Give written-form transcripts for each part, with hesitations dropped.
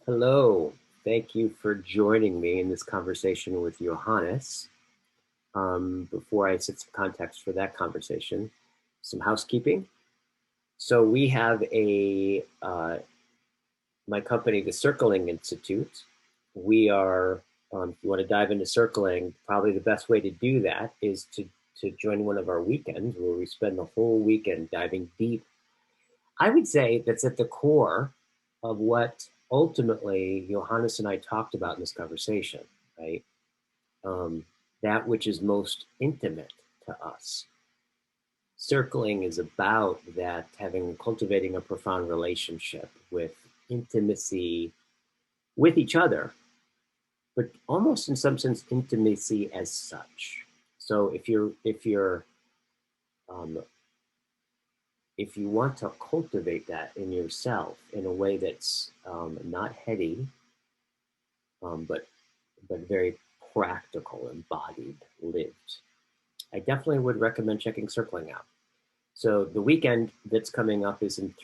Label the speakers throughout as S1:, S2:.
S1: Hello, thank you for joining me in this conversation with Johannes. Before I set some context for that conversation, some housekeeping. So we have my company, the Circling Institute. We are, if you want to dive into circling, probably the best way to do that is to join one of our weekends where we spend the whole weekend diving deep. I would say that's at the core of what ultimately Johannes and I talked about in this conversation, right? Um, that which is most intimate to us. Circling is about that, cultivating a profound relationship with intimacy with each other, but almost in some sense intimacy as such. So um, if you want to cultivate that in yourself in a way that's not heady, but very practical, embodied, lived, I definitely would recommend checking circling out. So the weekend that's coming up is in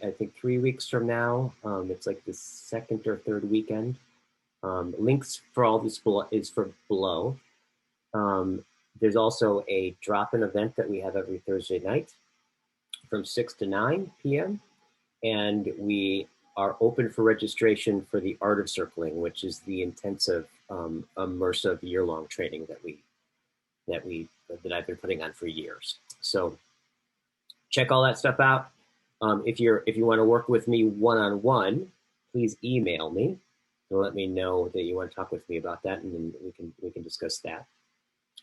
S1: I think 3 weeks from now. It's like the second or third weekend. Links for all this is for below. Um, there's also a drop-in event that we have every Thursday night from 6 to 9 p.m. And we are open for registration for the Art of Circling, which is the intensive, immersive year-long training that I've been putting on for years. So check all that stuff out. If you want to work with me one-on-one, please email me to let me know that you want to talk with me about that, and then we can discuss that.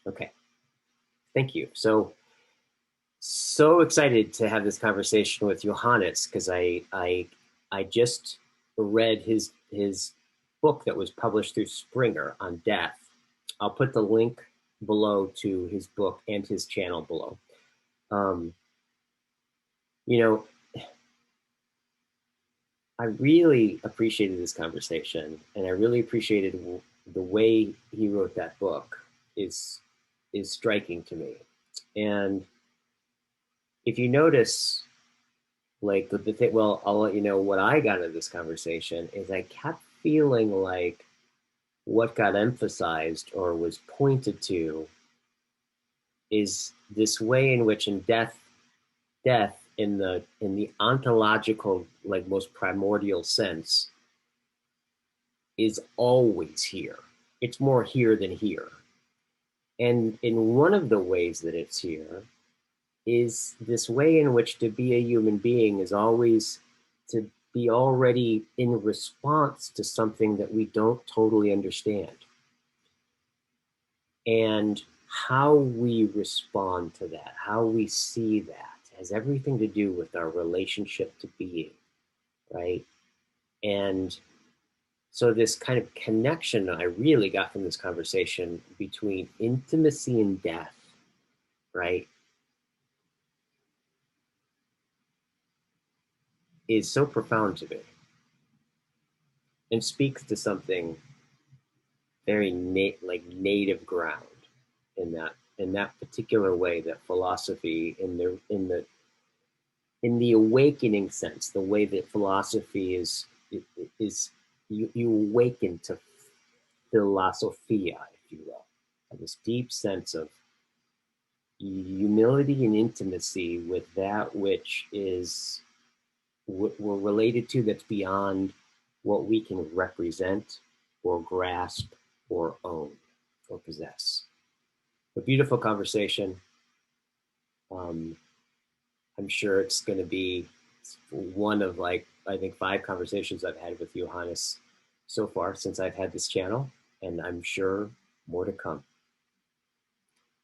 S1: Okay, thank you. So excited to have this conversation with Johannes because I just read his book that was published through Springer on death. I'll put the link below to his book and his channel below. Um, you know, I really appreciated this conversation, and I really appreciated the way he wrote that book. Is striking to me, and if you notice, like the thing, well, I'll let you know what I got out of this conversation is I kept feeling like what got emphasized or was pointed to is this way in which in death in the ontological, like most primordial sense, is always here. It's more here than here. And in one of the ways that it's here is this way in which to be a human being is always to be already in response to something that we don't totally understand. And how we respond to that, how we see that, has everything to do with our relationship to being, right? And so, this kind of connection I really got from this conversation between intimacy and death, right, is so profound to me and speaks to something very like native ground in that particular way that philosophy in the awakening sense, the way that philosophy is you awaken to philosophia, if you will, this deep sense of humility and intimacy with that which is we're related to, that's beyond what we can represent or grasp or own or possess. A beautiful conversation. Um, I'm sure it's going to be one of, like, I think 5 conversations I've had with Johannes so far since I've had this channel, and I'm sure more to come.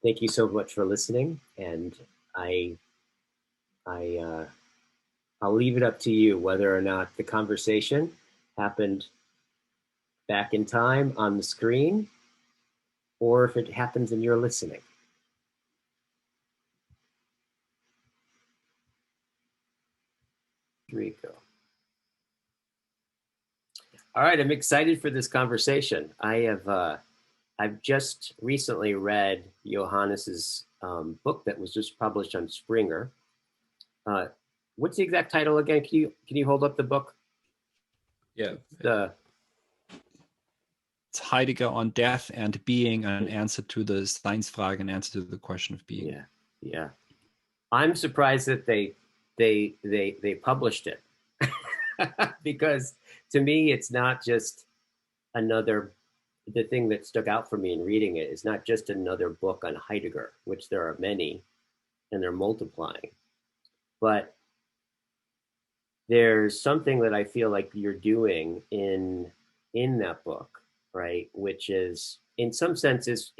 S1: Thank you so much for listening, and I, I, uh, I'll leave it up to you whether or not the conversation happened back in time on the screen, or if it happens in your listening. Rico. All right, I'm excited for this conversation. I've just recently read Johannes's book that was just published on Springer. Uh, what's the exact title again? Can you hold up the book?
S2: Yeah.
S1: The
S2: Heidegger on death and being, an answer to the Seinsfrage, an answer to the question of being.
S1: Yeah. I'm surprised that they published it because to me it's not just another. The thing that stuck out for me in reading it is not just another book on Heidegger, which there are many, and they're multiplying, but there's something that I feel like you're doing in that book, right? Which is, in some sense, is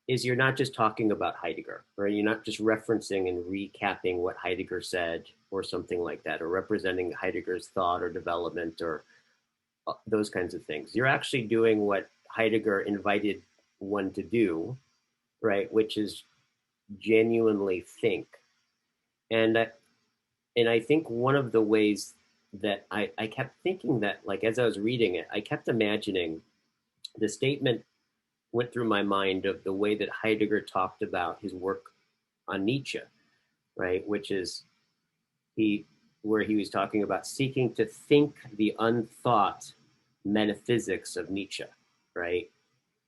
S1: you're not just talking about Heidegger, right? You're not just referencing and recapping what Heidegger said or something like that, or representing Heidegger's thought or development or those kinds of things. You're actually doing what Heidegger invited one to do, right? Which is genuinely think. And I think one of the ways that I kept thinking that, like, as I was reading it, I kept imagining the statement went through my mind of the way that Heidegger talked about his work on Nietzsche, right? Which is where he was talking about seeking to think the unthought metaphysics of Nietzsche, right?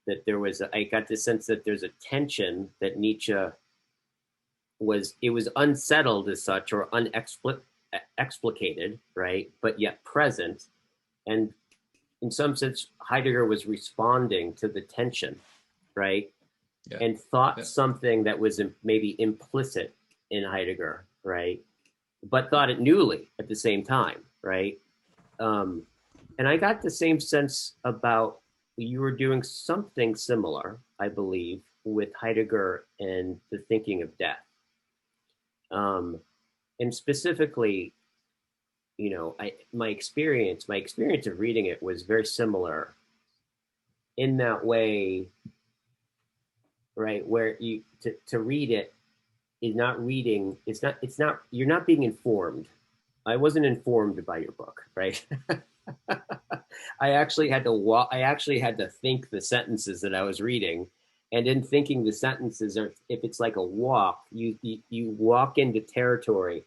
S1: That there was, I got the sense that there's a tension that Nietzsche was unsettled as such, or unexplicated, right? But yet present. And in some sense, Heidegger was responding to the tension, right? Yeah. And thought something that was maybe implicit in Heidegger, right? But thought it newly at the same time, right? And I got the same sense about, you were doing something similar, I believe, with Heidegger and the thinking of death. And specifically, you know, my experience of reading it was very similar in that way, right? Where you to read it is not reading. It's not. You're not being informed. I wasn't informed by your book, right? I actually had to think the sentences that I was reading. And in thinking the sentences, or if it's like a walk, you walk into territory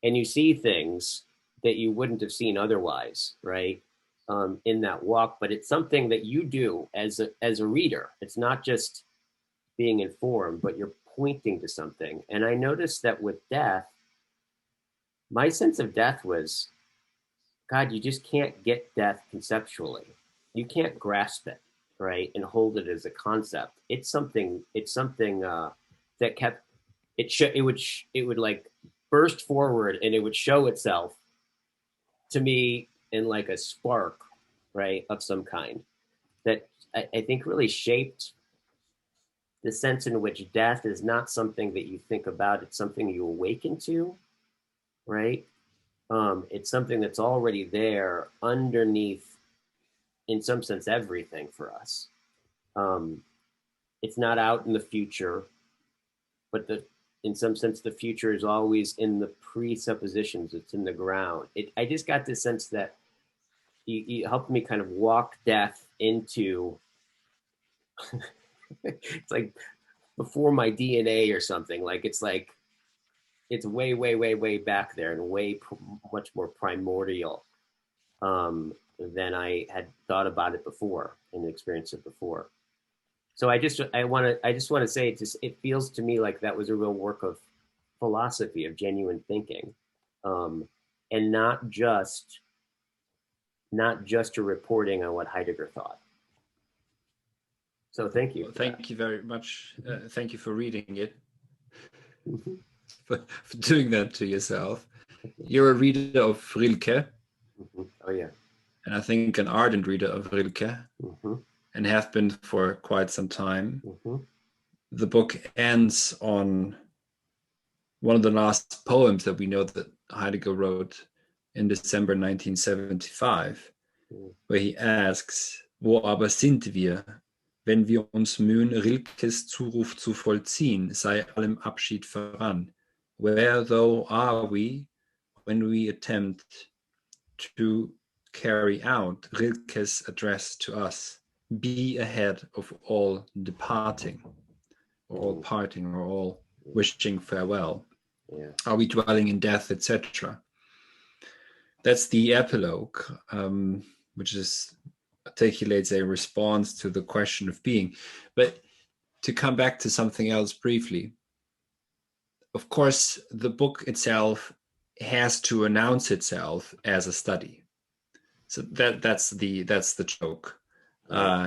S1: and you see things that you wouldn't have seen otherwise, right? In that walk, but it's something that you do as a reader. It's not just being informed, but you're pointing to something. And I noticed that with death, my sense of death was, God, you just can't get death conceptually. You can't grasp it, right, and hold it as a concept. It's something that kept it would like burst forward, and it would show itself to me in like a spark, right, of some kind that I think really shaped the sense in which death is not something that you think about. It's something you awaken to, right? It's something that's already there underneath, in some sense, everything for us. It's not out in the future, but in some sense, the future is always in the presuppositions. It's in the ground. I just got this sense that you helped me kind of walk death into, it's like before my DNA or something. Like it's way, way, way, way back there, and much more primordial than I had thought about it before and experienced it before. So I just want to say it feels to me like that was a real work of philosophy, of genuine thinking, and not just a reporting on what Heidegger thought. So thank you.
S2: Well, thank you very much. Thank you for reading it. Mm-hmm. for doing that to yourself. You're a reader of Rilke.
S1: Mm-hmm. Oh yeah.
S2: And I think an ardent reader of Rilke. Mm-hmm. And have been for quite some time. Mm-hmm. The book ends on one of the last poems that we know that Heidegger wrote in December 1975, where he asks, Wo aber sind wir, wenn wir uns mühen, Rilkes Zuruf zu vollziehen, sei allem Abschied voran? Where, though, are we, when we attempt to carry out Rilke's address to us? Be ahead of all departing, or all parting, or all wishing farewell. Yeah. Are we dwelling in death, etc.? That's the epilogue, which is articulates a response to the question of being. But to come back to something else briefly, of course, the book itself has to announce itself as a study. So that's the joke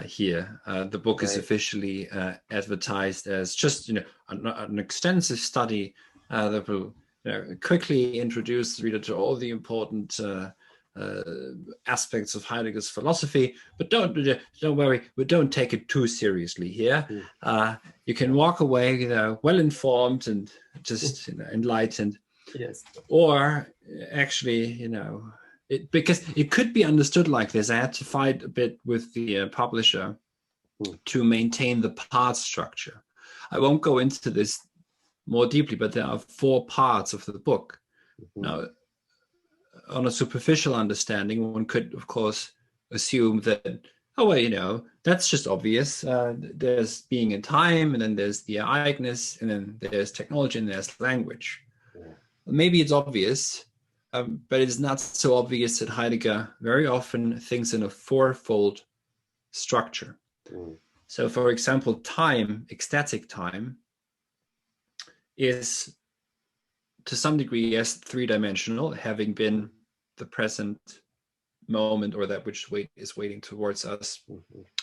S2: here. The book is officially advertised as just an extensive study that will quickly introduce the reader to all the important aspects of Heidegger's philosophy, but don't worry, we don't take it too seriously here. You can walk away, well informed and just enlightened.
S1: Yes.
S2: Or actually, because it could be understood like this. I had to fight a bit with the publisher to maintain the part structure. I won't go into this more deeply, but there are 4 parts of the book. Now, on a superficial understanding, one could, of course, assume that, oh, well, that's just obvious. There's being in time, and then there's the ereignis, and then there's technology, and there's language. Maybe it's obvious, but it's not so obvious that Heidegger very often thinks in a 4-fold structure. So, for example, time, ecstatic time, is to some degree, yes, 3-dimensional, having been the present moment, or that which is waiting towards us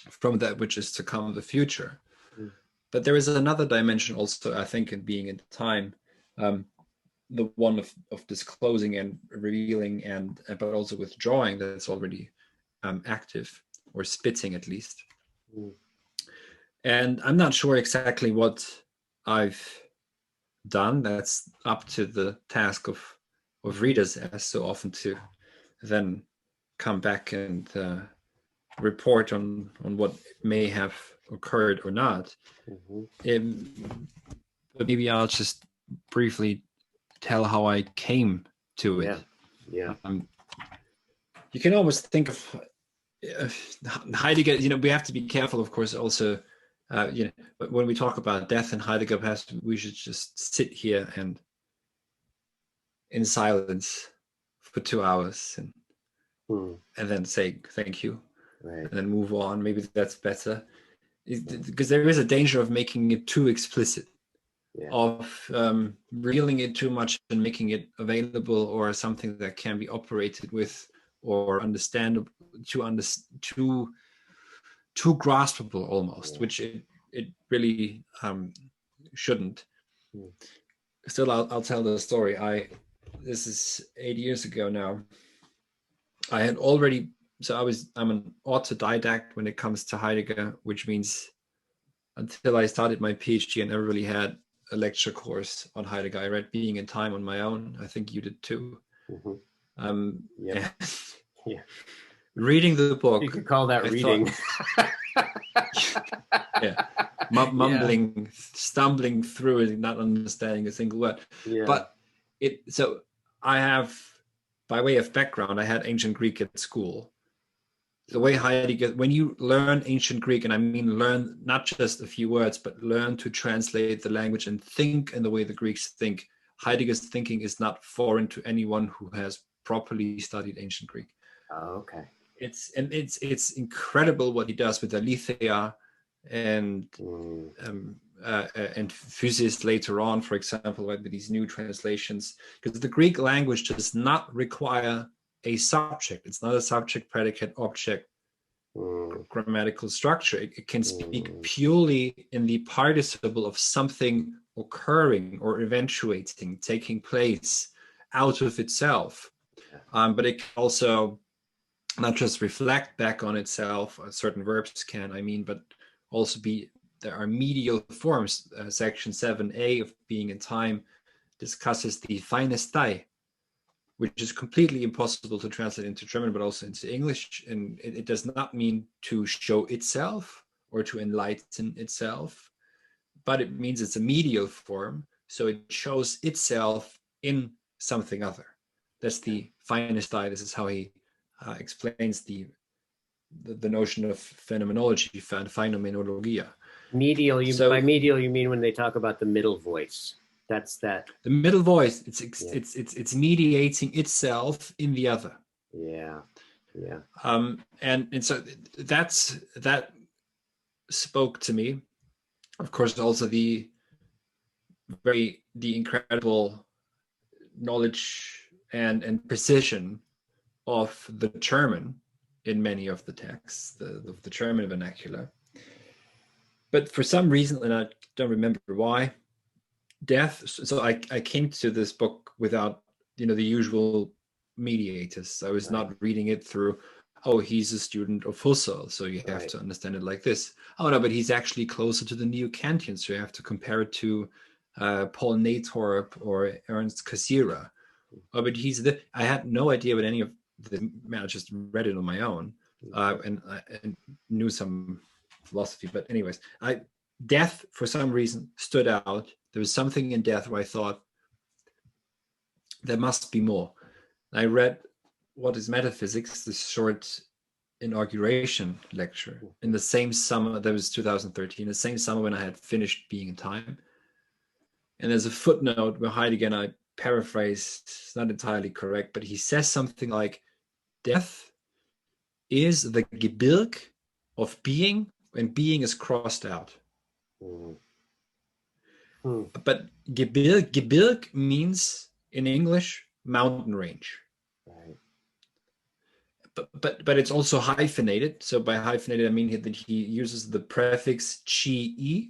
S2: from that which is to come, the future. But there is another dimension also, I think, in being in time, the one of disclosing and revealing, but also withdrawing, that's already active, or spitting at least. And I'm not sure exactly what I've done. That's up to the task of readers, as so often, to then come back and report on what may have occurred or not. But maybe I'll just briefly tell how I came to it.
S1: Yeah.
S2: You can almost think of Heidegger. We have to be careful, of course, also. But when we talk about death and Heidegger, perhaps we should just sit here and in silence for 2 hours and then say thank you, and then move on. Maybe that's better, because there is a danger of making it too explicit, of revealing it too much and making it available, or something that can be operated with or understandable, too graspable almost, which it really shouldn't. Still, I'll tell the story. This is 8 years ago now. I had already, I'm an autodidact when it comes to Heidegger, which means until I started my PhD, I never really had a lecture course on Heidegger. I read Being in Time on my own. I think you did too. Reading the book,
S1: you could call that reading.
S2: Mumbling, stumbling through it, not understanding a single word. But so I have, by way of background, I had ancient Greek at school. The way Heidegger, when you learn ancient Greek, and I mean learn not just a few words, but learn to translate the language and think in the way the Greeks think, Heidegger's thinking is not foreign to anyone who has properly studied ancient Greek.
S1: Oh, okay.
S2: It's incredible what he does with Aletheia and physis later on, for example, with these new translations, because the Greek language does not require a subject. It's not a subject, predicate, object, grammatical structure. It can speak purely in the participle of something occurring or eventuating, taking place out of itself. But it can also not just reflect back on itself, certain verbs can, but also there are medial forms. Section 7a of Being in Time discusses the phainastai, which is completely impossible to translate into German, but also into English. And it does not mean to show itself or to enlighten itself, but it means it's a medial form. So it shows itself in something other. That's the phainastai. This is how he explains the notion of phenomenology, phenomenologia.
S1: Medial. By medial, you mean when they talk about the middle voice? That's that.
S2: The middle voice. It's mediating itself in the other.
S1: Yeah. Yeah.
S2: And so that spoke to me. Of course, also the incredible knowledge and precision of the German in many of the texts, the German vernacular. But for some reason, and I don't remember why, death. So I came to this book without the usual mediators. I was not reading it through, oh, he's a student of Husserl, so you have to understand it like this. Oh no, but he's actually closer to the Neo-Kantians, so you have to compare it to Paul Natorp or Ernst Cassirer. Oh, but I had no idea what any of the. I just read it on my own, and knew some philosophy. But anyways, death for some reason stood out. There was something in death where I thought there must be more. I read What is Metaphysics, this short inauguration lecture in the same summer. That was 2013, the same summer when I had finished Being in Time. And there's a footnote where Heidegger, and I paraphrase, it's not entirely correct, but he says something like, death is the Gebirg of being when being is crossed out. But Gebirg means in English mountain range.
S1: Right.
S2: But it's also hyphenated. So by hyphenated, I mean that he uses the prefix chi,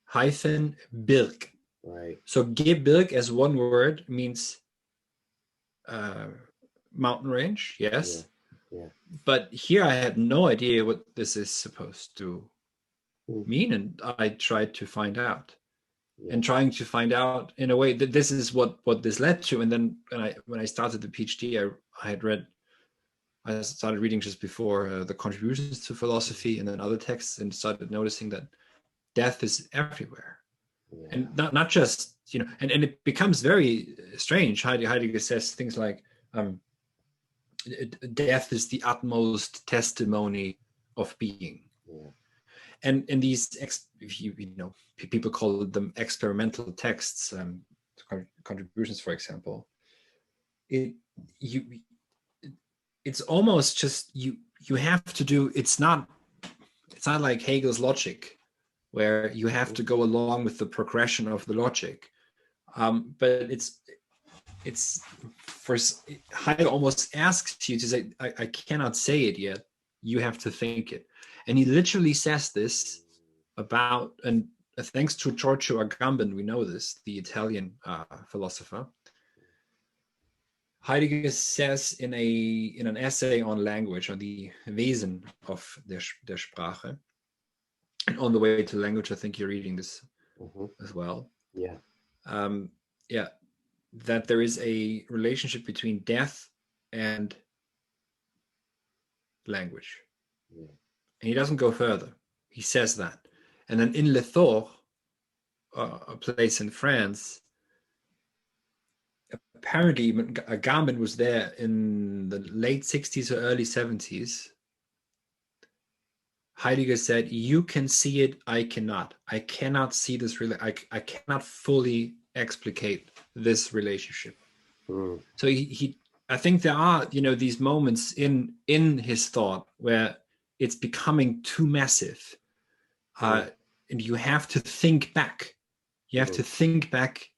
S2: hyphen birg.
S1: Right.
S2: So Gebirg as one word means mountain range, yes.
S1: Yeah.
S2: But here I had no idea what this is supposed to mean, and I tried to find out. And trying to find out in a way that this is what this led to. And then when I started the PhD, I started reading just before the contributions to philosophy and then other texts, and started noticing that death is everywhere. And not just, and it becomes very strange. Heidegger says things like, death is the utmost testimony of being. And in these, people call them experimental texts, contributions, for example. It's almost just you have to do. It's not like Hegel's logic, where you have to go along with the progression of the logic. But it's for Heidegger almost asks you to say, I cannot say it yet. You have to think it. And he literally says this about, and thanks to Giorgio Agamben, we know this, the Italian philosopher. Heidegger says in an essay on language, on the Wesen of der Sprache, and on the way to language, I think you're reading this as well. That there is a relationship between death and language. And he doesn't go further. He says that. And then in Le Thor, a place in France, apparently Agamben was there in the late 60s or early 70s. Heidegger said, you can see it, I cannot. I cannot see this, I cannot fully explicate this relationship. So he I think there are, these moments in his thought where it's becoming too massive. And you have to think back. You have to think back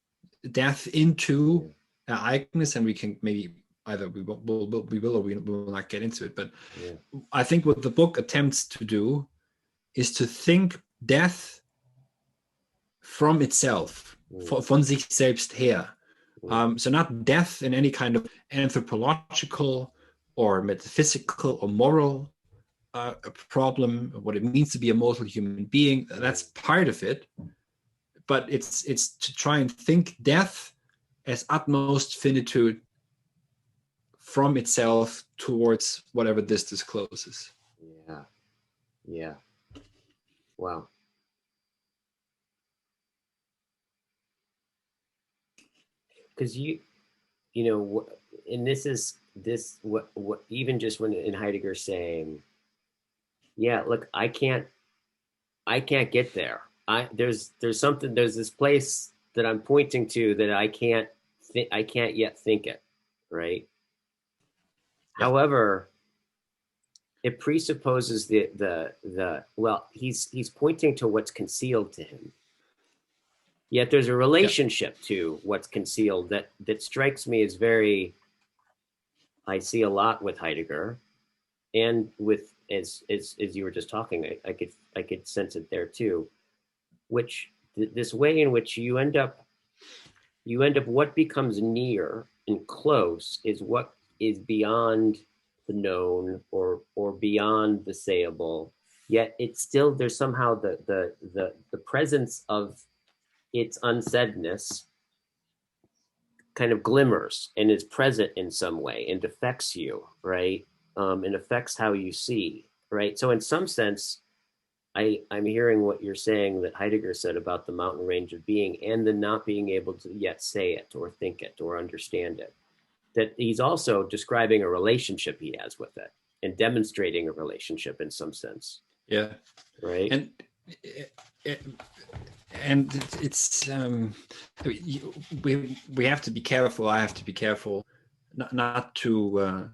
S2: death into Ereignis, and we can maybe either we will or we will not get into it. But I think what the book attempts to do is to think death from itself, von sich selbst her. So not death in any kind of anthropological or metaphysical or moral problem, what it means to be a mortal human being. That's part of it. But it's to try and think death as utmost finitude from itself towards whatever this discloses.
S1: Yeah. Wow. Because and this is what even just when in Heidegger saying, look, I can't get there. There's this place that I'm pointing to that I can't yet think it, right?
S2: Yeah.
S1: However, it presupposes well, he's pointing to what's concealed to him. Yet there's a relationship to what's concealed that strikes me as very, I see a lot with Heidegger, and with as you were just talking, I could sense it there too, which this way in which you end up what becomes near and close is what is beyond the known or beyond the sayable. Yet it's still, there's somehow the presence of its unsaidness kind of glimmers and is present in some way and affects you, right? And affects how you see, right? So in some sense, I'm hearing what you're saying that Heidegger said about the mountain range of being and the not being able to yet say it or think it or understand it. That he's also describing a relationship he has with it and demonstrating a relationship in some sense.
S2: Yeah.
S1: Right.
S2: And it's we have to be careful. I have to be careful not to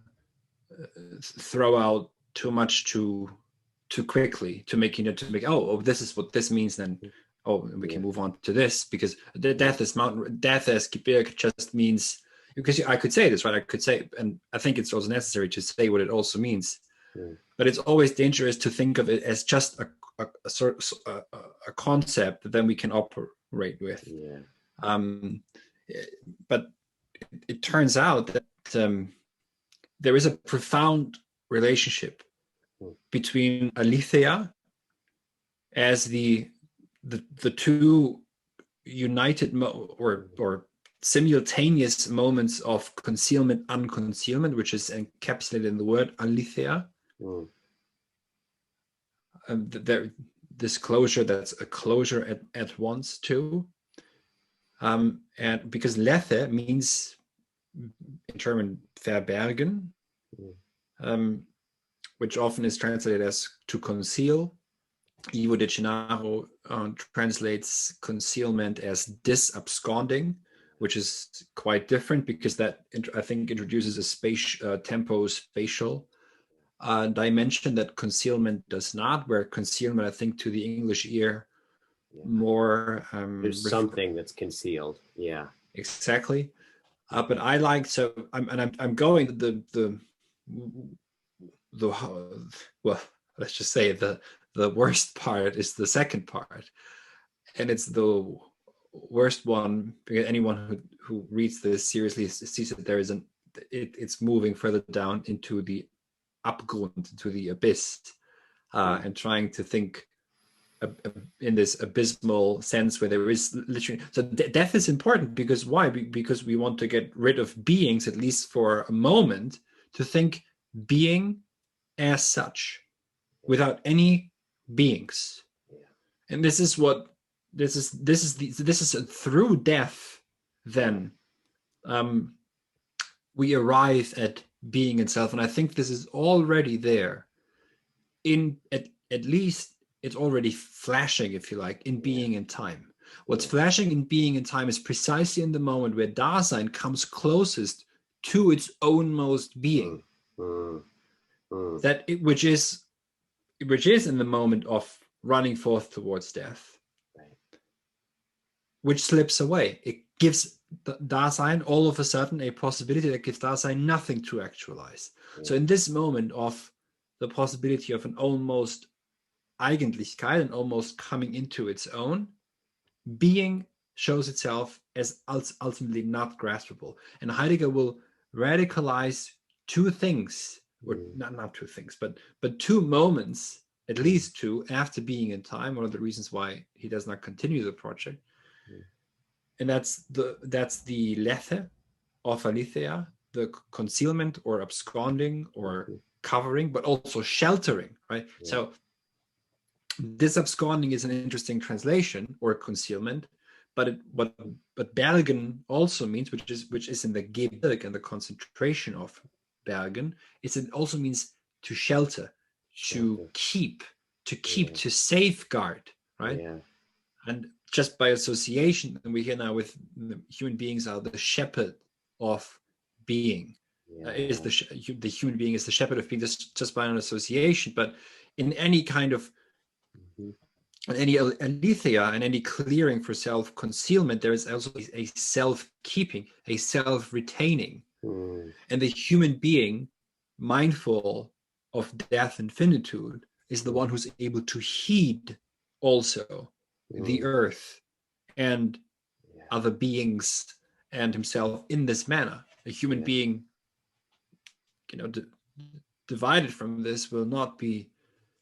S2: throw out too much too quickly to make this is what this means, then we can move on to this, because the death as Gebirge just means, because I could say this, right? I could say, and I think it's also necessary to say what it also means, but it's always dangerous to think of it as just a sort of a concept that then we can operate with. But it turns out that there is a profound relationship between aletheia as the two united or simultaneous moments of concealment, unconcealment, which is encapsulated in the word aletheia. This closure, that's a closure at once too. And because lethe means in German verbergen, which often is translated as to conceal. Ivo de Gennaro translates concealment as disabsconding, which is quite different, because that I think introduces a tempo-spatial dimension that concealment does not, where concealment, I think, to the English ear more
S1: there's something that's concealed. Yeah,
S2: exactly. But I like, so I'm going the well, let's just say the worst part is the second part, and it's the worst one because anyone who reads this seriously sees that there is it's moving further down into the Abgrund, into the abyss, and trying to think in this abysmal sense where there is literally, so death is important, because why? Because we want to get rid of beings, at least for a moment, to think being as such without any beings. And this is through death then we arrive at being itself. And I think this is already there in at least it's already flashing, if you like, in being in time. What's flashing in being in time is precisely in the moment where Dasein comes closest to its own most being. Which is in the moment of running forth towards death, which slips away. It gives Dasein all of a sudden a possibility that gives Dasein nothing to actualize. So in this moment of the possibility of an almost Eigentlichkeit and almost coming into its own, being shows itself as ultimately not graspable. And Heidegger will radicalize two things, or not two things, but two moments, at least two, after being in time. One of the reasons why he does not continue the project. And that's the lethe of aletheia, the concealment or absconding or covering, but also sheltering, right? So this absconding is an interesting translation, or concealment, but Bergen also means, which is in the Gebirge and the concentration of Bergen, it also means to shelter, to keep, to safeguard, right? And just by association, and we hear now with human beings are the shepherd of being, is the human being is the shepherd of being just by an association. But in any kind of in any aletheia and any clearing for self-concealment, there is also a self-keeping, a self-retaining. And the human being, mindful of death and finitude, is the one who's able to heed also the earth and other beings and himself in this manner. A human being, divided from this will not be,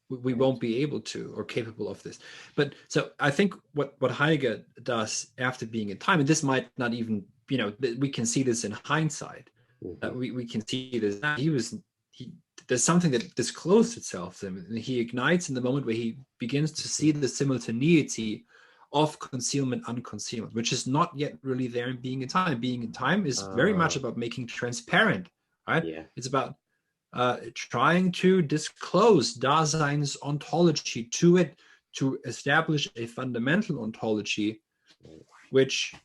S2: we won't be able to or capable of this. But so I think what Heidegger does after being in time, and this might not even, we can see this in hindsight. We can see this now. There's something that disclosed itself to him, and he ignites in the moment where he begins to see the simultaneity of concealment, unconcealment, which is not yet really there in being in time. Being in time is very much about making transparent, right? Yeah. It's about trying to disclose Dasein's ontology to it, to establish a fundamental ontology, which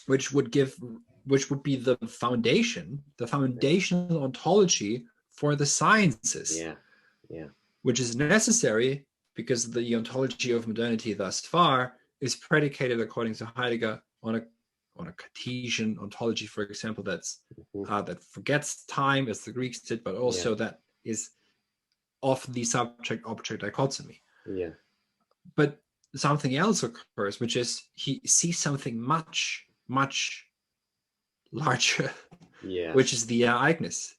S2: would be the foundational ontology for the sciences. Which is necessary because the ontology of modernity thus far is predicated, according to Heidegger, on a Cartesian ontology, for example, that's that forgets time, as the Greeks did, but also that is of the subject-object dichotomy. But something else occurs, which is he sees something much, much larger, which is the Ereignis.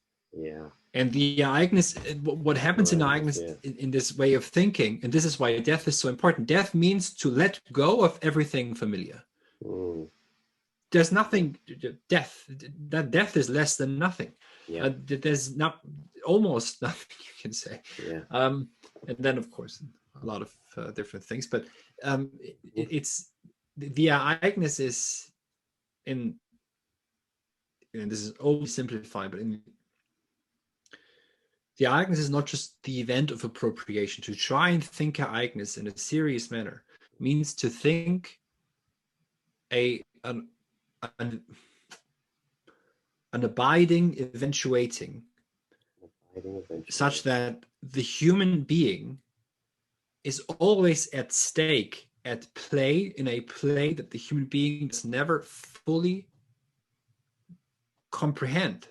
S2: And the Ereignis, what happens in Ereignis in this way of thinking, and this is why death is so important. Death means to let go of everything familiar. There's nothing, death is less than nothing. There's not almost nothing, you can say. And then, of course, a lot of different things. But it's the Ereignis is and this is oversimplified, but the Ereignis is not just the event of appropriation. To try and think Ereignis in a serious manner means to think an abiding eventuating, such that the human being is always at stake, at play, in a play that the human being does never fully comprehend.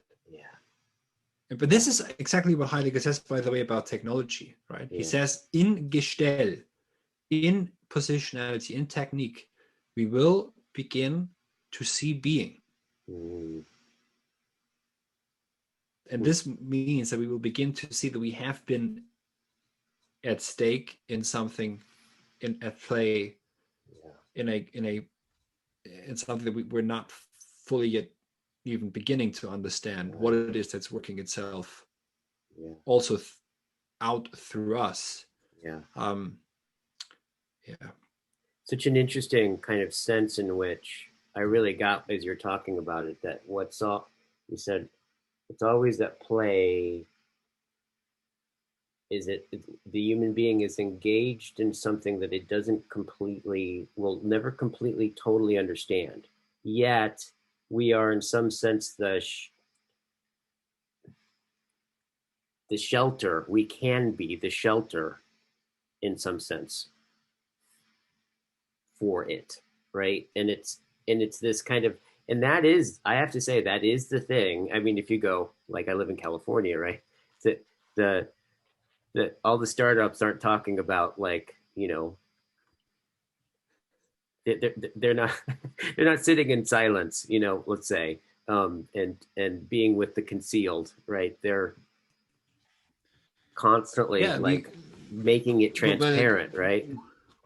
S2: But this is exactly what Heidegger says, by the way, about technology, right? He says, in Gestell, in positionality, in technique, we will begin to see being. And this means that we will begin to see that we have been at stake in something, at play, in something that we're not fully yet even beginning to understand what it is that's working itself also out through us.
S1: Such an interesting kind of sense in which I really got as you're talking about it, that you said it's always at play. Is it the human being is engaged in something that it will never completely totally understand, yet we are in some sense the shelter. We can be the shelter in some sense for it, right? And it's this kind of, and that is, I have to say, that is the thing. I mean, if you go, like, I live in California, right? The all the startups aren't talking about, like, they're not they're not sitting in silence, let's say, and being with the concealed, right? They're constantly making it transparent, right?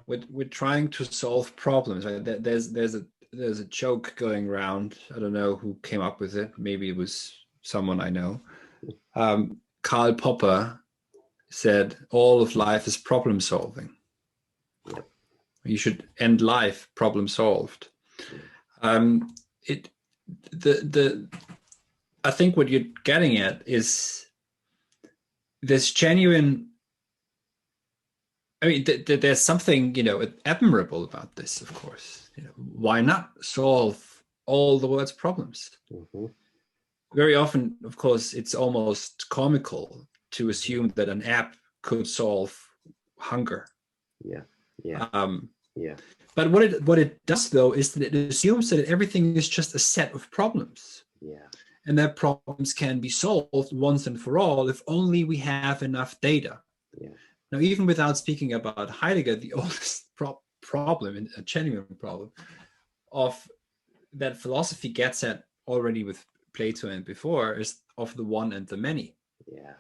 S2: We're trying to solve problems, right? There's a joke going around. I don't know who came up with it. Maybe it was someone I know. Karl Popper said all of life is problem solving. You should end life problem solved. I think what you're getting at is this genuine. I mean, there's something admirable about this, of course. Why not solve all the world's problems? very often, of course, it's almost comical to assume that an app could solve hunger.
S1: Yeah. Yeah. Yeah.
S2: But what it does, though, is that it assumes that everything is just a set of problems.
S1: Yeah.
S2: And that problems can be solved once and for all if only we have enough data.
S1: Yeah.
S2: Now, even without speaking about Heidegger, the oldest problem, and a genuine problem, of that philosophy gets at already with Plato and before, is of the one and the many.
S1: Yeah.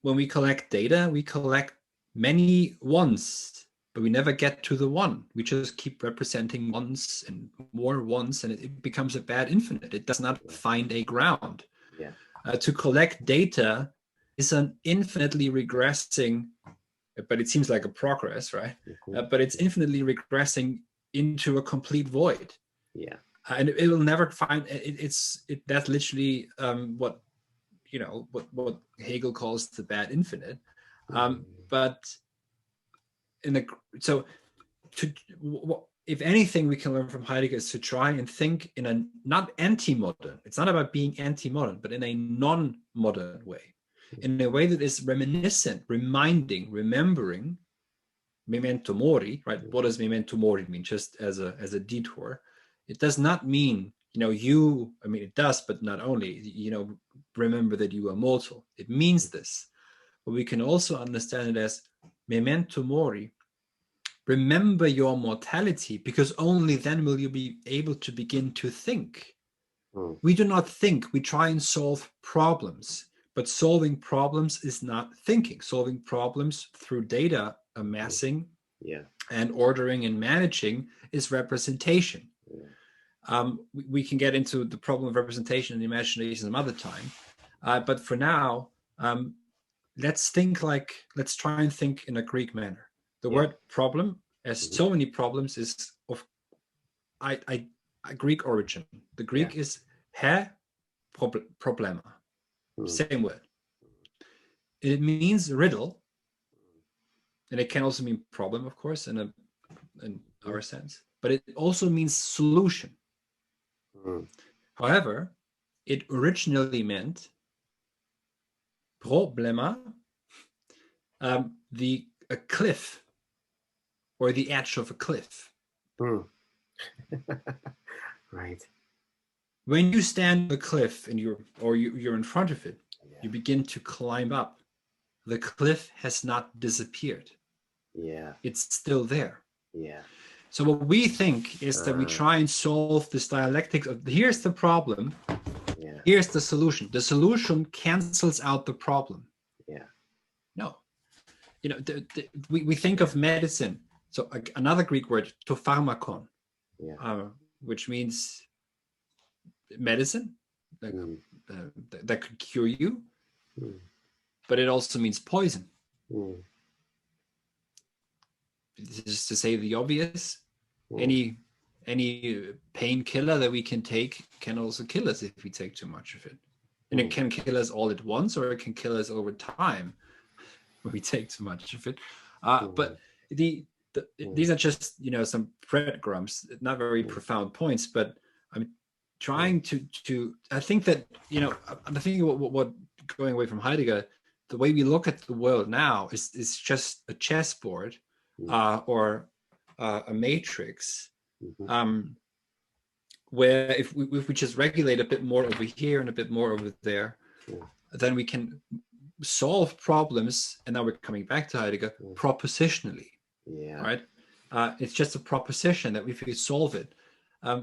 S2: When we collect data, we collect many ones, but we never get to the one. We just keep representing ones and more ones, and it becomes a bad infinite. It does not find a ground.
S1: Yeah.
S2: To collect data is an infinitely regressing, but it seems like a progress, right? But it's infinitely regressing into a complete void.
S1: Yeah.
S2: And it will never find that's literally what Hegel calls the bad infinite. But if anything we can learn from Heidegger is to try and think in a not anti-modern, it's not about being anti-modern, but in a non-modern way, in a way that is reminiscent, reminding, remembering, memento mori, right? What does memento mori mean? Just as a detour. It does not mean, it does, but not only, remember that you are mortal. It means this. But we can also understand it as memento mori. Remember your mortality, because only then will you be able to begin to think. We do not think, we try and solve problems. But solving problems is not thinking. Solving problems through data amassing and ordering and managing is representation. We can get into the problem of representation and imagination some other time. But for now, let's try and think in a Greek manner. The word problem, as so many problems, is of a Greek origin. The Greek is he problema. Same word. It means riddle, and it can also mean problem, of course, in our sense. But it also means solution. However, it originally meant problema, a cliff, or the edge of a cliff.
S1: Right.
S2: When you stand on a cliff and you're in front of it, you begin to climb up. The cliff has not disappeared.
S1: Yeah.
S2: It's still there.
S1: Yeah.
S2: So what we think is that we try and solve this dialectic of here's the problem, here's the solution. The solution cancels out the problem.
S1: Yeah.
S2: No. We think of medicine. So another Greek word, to pharmakon, which means medicine that could cure you, but it also means poison. Just to say the obvious, any painkiller that we can take can also kill us if we take too much of it. And it can kill us all at once, or it can kill us over time when we take too much of it. But these are just some breadcrumbs, not very profound points, but I'm trying to I think that I think what going away from Heidegger, the way we look at the world now is just a chessboard or a matrix, where if we just regulate a bit more over here and a bit more over there, then we can solve problems. And now we're coming back to Heidegger, propositionally. Right? It's just a proposition that if we solve it,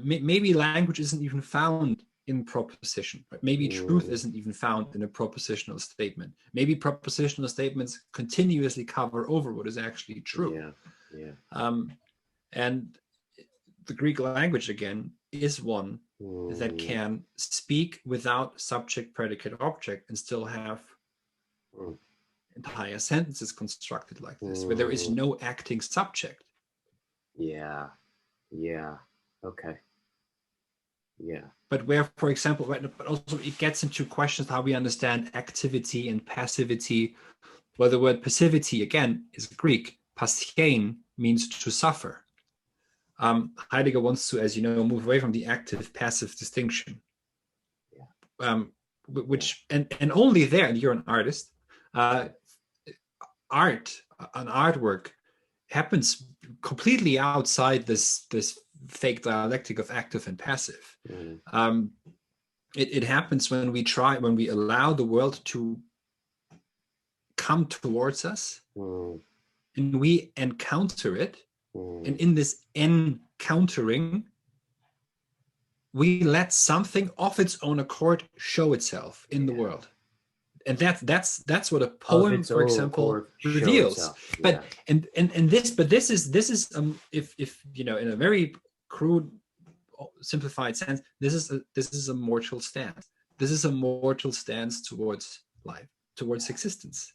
S2: maybe language isn't even found in proposition. Right? Maybe truth isn't even found in a propositional statement. Maybe propositional statements continuously cover over what is actually true. And the Greek language, again, is one that can speak without subject, predicate, object, and still have entire sentences constructed like this, where there is no acting subject.
S1: Okay.
S2: But where, for example, but also it gets into questions how we understand activity and passivity. Well, the word passivity, again, is Greek. Pasiein means to suffer. Heidegger wants to, as you know, move away from the active-passive distinction. which and only there, and you're an artist, an artwork happens completely outside this fake dialectic of active and passive. It happens when we allow the world to come towards us, and we encounter it, and in this encountering, we let something of its own accord show itself in the world. And that's what a poem, for example, reveals. But this is if you know, in a very crude, simplified sense, this is a mortal stance. This is a mortal stance towards life, towards existence.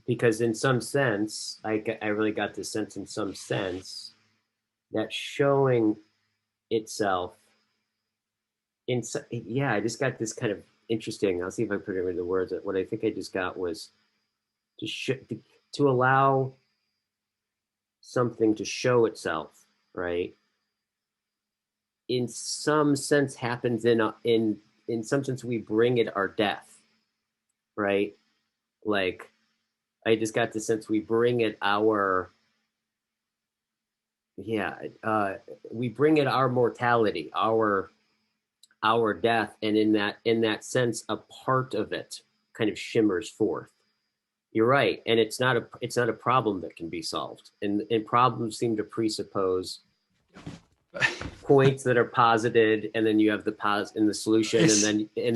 S1: Because in some sense, I really got this sense, in some sense, that showing itself I just got this kind of interesting, I'll see if I put it into words. What I think I just got was to allow something to show itself, right? In some sense happens in some sense we bring it our death, right? Like, I just got the sense we bring it our we bring it our mortality, our death, and in that sense, a part of it kind of shimmers forth. You're right, and it's not a problem that can be solved, and problems seem to presuppose points that are posited, and then you have the solution, and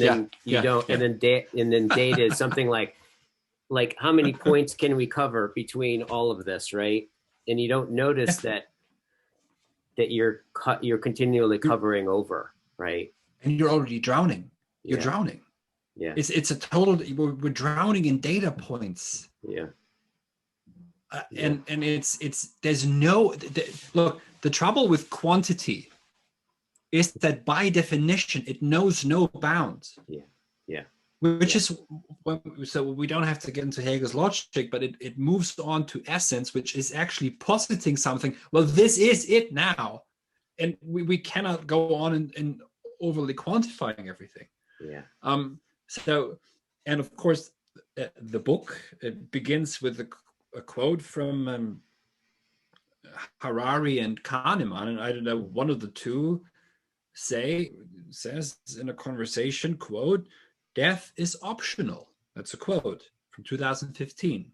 S1: then you don't, and then data is something like how many points can we cover between all of this, right? And you don't notice that you're continually covering over, right?
S2: And you're already drowning. You're drowning. Yeah. It's a total. We're drowning in data points.
S1: Yeah.
S2: And it's there's no look. The trouble with quantity is that by definition it knows no bounds.
S1: Yeah. Yeah.
S2: Which is, so we don't have to get into Hegel's logic, but it moves on to essence, which is actually positing something. Well, this is it now. And we cannot go on and overly quantifying everything.
S1: Yeah.
S2: So, and of course, the book begins with a quote from Harari and Kahneman, and I don't know, one of the two says in a conversation, quote, "Death is optional." That's a quote from 2015.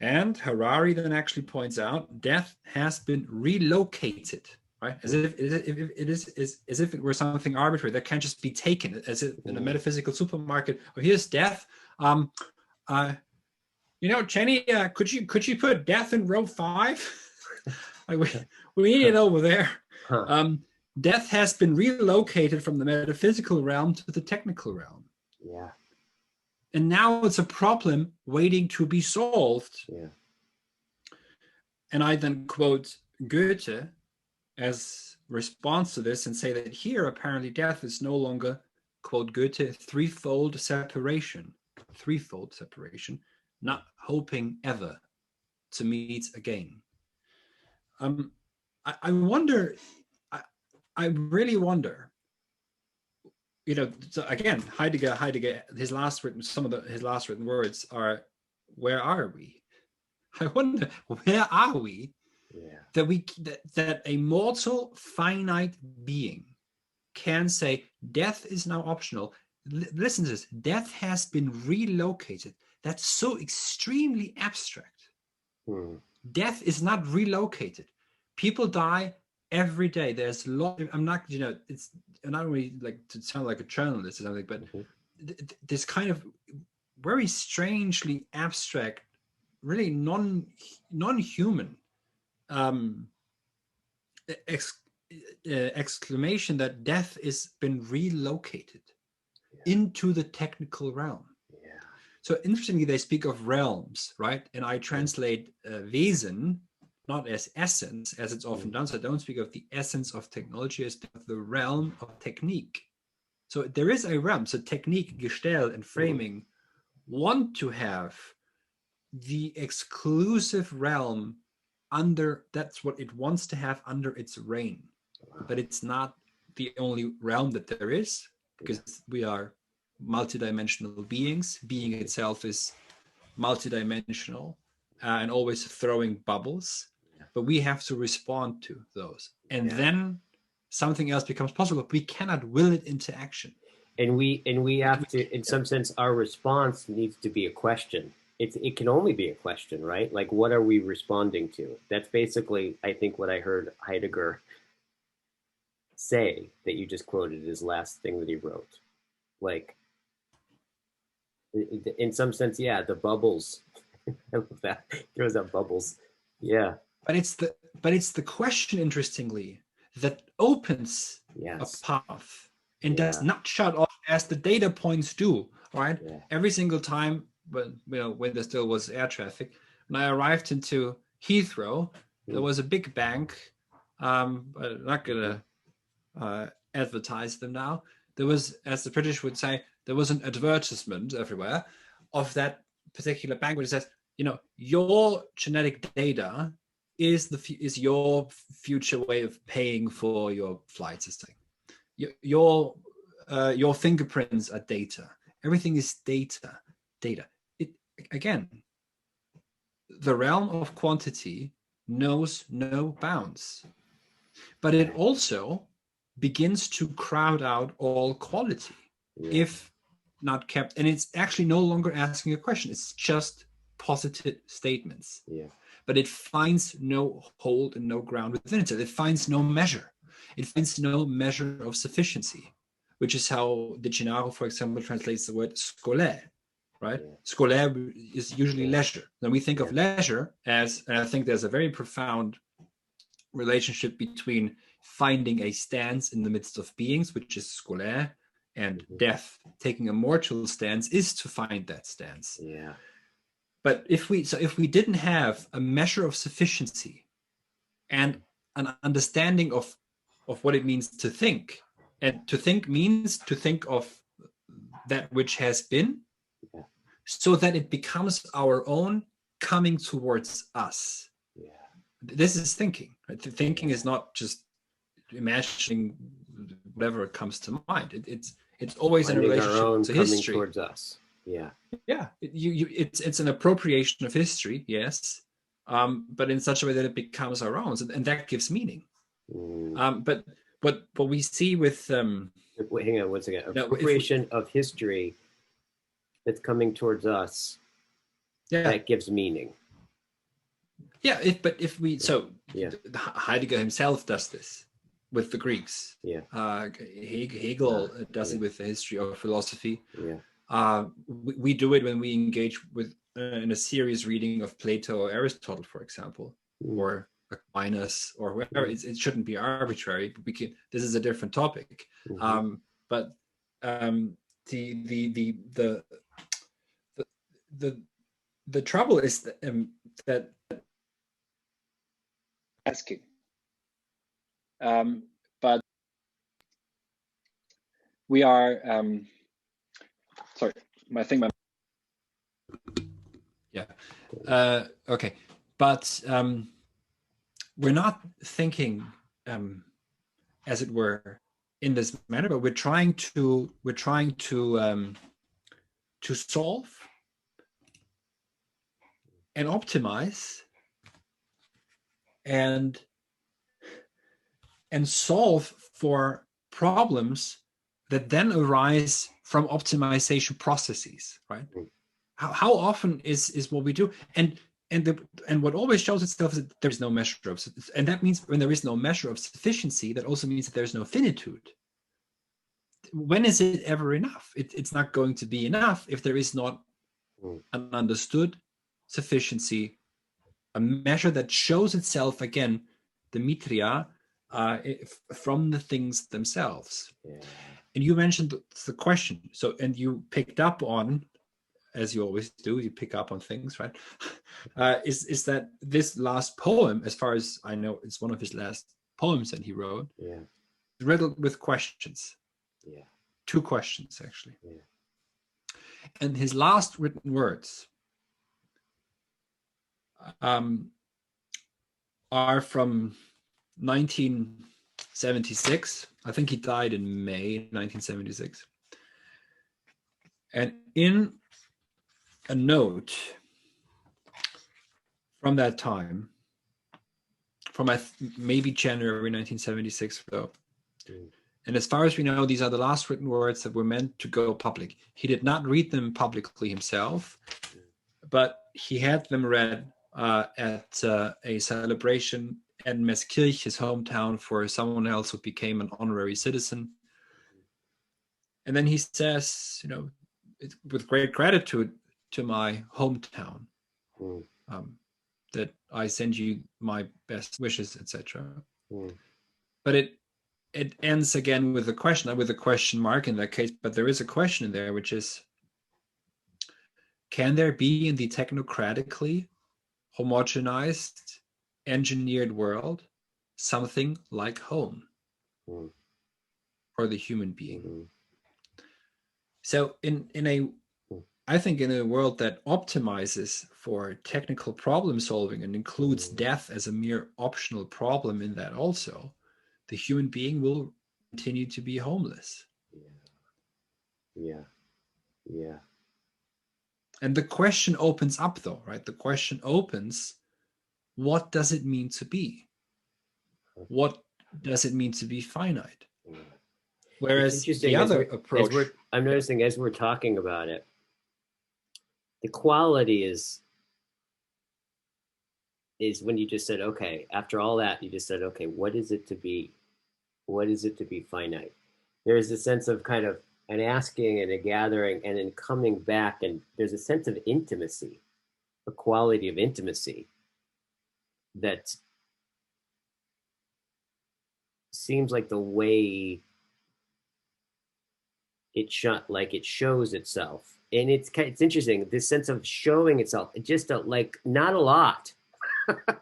S2: And Harari then actually points out death has been relocated, right? As if it were something arbitrary that can't just be taken, as if in a metaphysical supermarket. Oh, here's death. Jenny, could you put death in row 5? we need it over there. Death has been relocated from the metaphysical realm to the technical realm.
S1: Yeah.
S2: And now it's a problem waiting to be solved.
S1: Yeah.
S2: And I then quote Goethe as response to this and say that here apparently death is no longer, quote Goethe, threefold separation, not hoping ever to meet again. I wonder, I really wonder, so again, Heidegger, his last written words are, where are we? I wonder, where are we? Yeah. That a mortal finite being can say death is now optional. Listen to this, death has been relocated. That's so extremely abstract. Death is not relocated. People die every day. There's I'm not, it's not really like to sound like a journalist or something, but this kind of very strangely abstract, really non-human exclamation that death has been relocated into the technical realm. So interestingly, they speak of realms, right? And I translate Wesen not as essence, as it's often done. So I don't speak of the essence of technology, I speak of the realm of technique. So there is a realm. So technique, Gestell, and framing want to have the exclusive realm under, that's what it wants to have under its reign. But it's not the only realm that there is, because we are multidimensional beings. Being itself is multidimensional and always throwing bubbles, but we have to respond to those. And then something else becomes possible. We cannot will it into action.
S1: And we have to, in some sense, our response needs to be a question. It can only be a question, right? Like, what are we responding to? That's basically, I think, what I heard Heidegger say that you just quoted, his last thing that he wrote. Like, in some sense, yeah, the bubbles. I love that. Throws out bubbles. Yeah.
S2: But it's the question, interestingly, that opens a path and does not shut off as the data points do. Right? Yeah. Every single time when there still was air traffic, when I arrived into Heathrow, there was a big bank. I'm not gonna advertise them now. There was, as the British would say, there was an advertisement everywhere of that particular bank where it says, your genetic data is your future way of paying for your flights. Your fingerprints are data. Everything is data. It, again, the realm of quantity knows no bounds, but it also begins to crowd out all quality if not kept. And it's actually no longer asking a question. It's just posited statements. Yeah. But it finds no hold and no ground within it. It finds no measure. It finds no measure of sufficiency, which is how De Gennaro, for example, translates the word scolaire, right? Yeah. Scolaire is usually leisure. Then we think of leisure as, and I think there's a very profound relationship between finding a stance in the midst of beings, which is scolaire, and death, taking a mortal stance, is to find that stance. Yeah. But if we didn't have a measure of sufficiency and an understanding of what it means to think, and to think means to think of that which has been, so that it becomes our own coming towards us. Yeah. This is thinking. Right? Thinking is not just imagining whatever comes to mind. It's always in a relationship to history.
S1: Coming towards us. Yeah.
S2: Yeah. It's an appropriation of history, yes, but in such a way that it becomes our own, and that gives meaning. But what we see with
S1: wait, hang on once again. Appropriation of history that's coming towards us. Yeah. That gives meaning.
S2: Yeah. Heidegger himself does this with the Greeks. Yeah. Hegel does it with the history of philosophy. Yeah. We do it when we engage with in a serious reading of Plato or Aristotle, for example, or Aquinas or whoever. It shouldn't be arbitrary. But this is a different topic. But the trouble is that asking. But we are sorry, okay, but we're not thinking as it were in this manner, but we're trying to solve and optimize and solve for problems that then arise from optimization processes, right? How often is what we do, and what always shows itself is that there is no measure of, and that means when there is no measure of sufficiency, that also means that there's no finitude. When is it ever enough? It's not going to be enough if there is not an understood sufficiency, a measure that shows itself again, the mitria, from the things themselves. Yeah. And you mentioned the question, and you picked up on, as you always do, you pick up on things, right? Is that this last poem, as far as I know, it's one of his last poems that he wrote, riddled with questions. Yeah. 2 questions, actually. Yeah. And his last written words are from 19 1976. I think he died in May 1976. And in a note from that time, from maybe January 1976, though. And as far as we know, these are the last written words that were meant to go public. He did not read them publicly himself, but he had them read at a celebration at Meeskirch, his hometown, for someone else who became an honorary citizen. And then he says, with great gratitude to my hometown, that I send you my best wishes, etc. But it ends again with a question, not with a question mark in that case, but there is a question in there, which is, can there be in the technocratically homogenized, engineered world something like home for the human being? So I think in a world that optimizes for technical problem solving and includes death as a mere optional problem in that also, the human being will continue to be homeless.
S1: Yeah.
S2: And the question opens up, though, right? The question opens, what does it mean to be? What does it mean to be finite? Whereas the other approach...
S1: I'm noticing as we're talking about it, the quality is when you just said, okay, after all that, you just said, okay, what is it to be? What is it to be finite? There is a sense of kind of an asking and a gathering and then coming back, and there's a sense of intimacy, a quality of intimacy that seems like the way it shows itself. And it's interesting, this sense of showing itself, just like not a lot,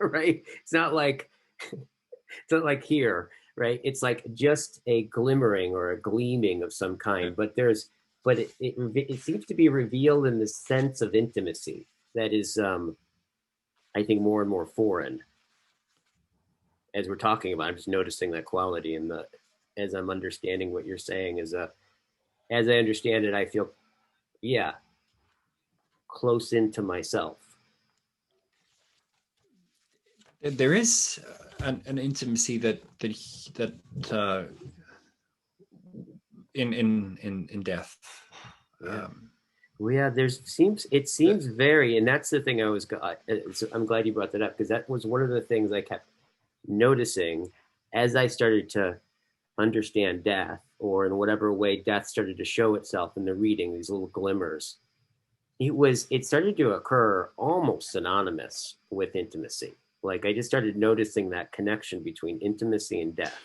S1: right? It's not like here, right? It's like just a glimmering or a gleaming of some kind, but it seems to be revealed in the sense of intimacy that is, I think, more and more foreign as we're talking about. I'm just noticing that quality as I'm understanding what you're saying as I understand it, I feel, close into myself.
S2: There is an intimacy that in death.
S1: It seems very, and that's the thing I'm glad you brought that up, because that was one of the things I kept noticing as I started to understand death, or in whatever way death started to show itself in the reading, these little glimmers. It started to occur almost synonymous with intimacy. Like I just started noticing that connection between intimacy and death,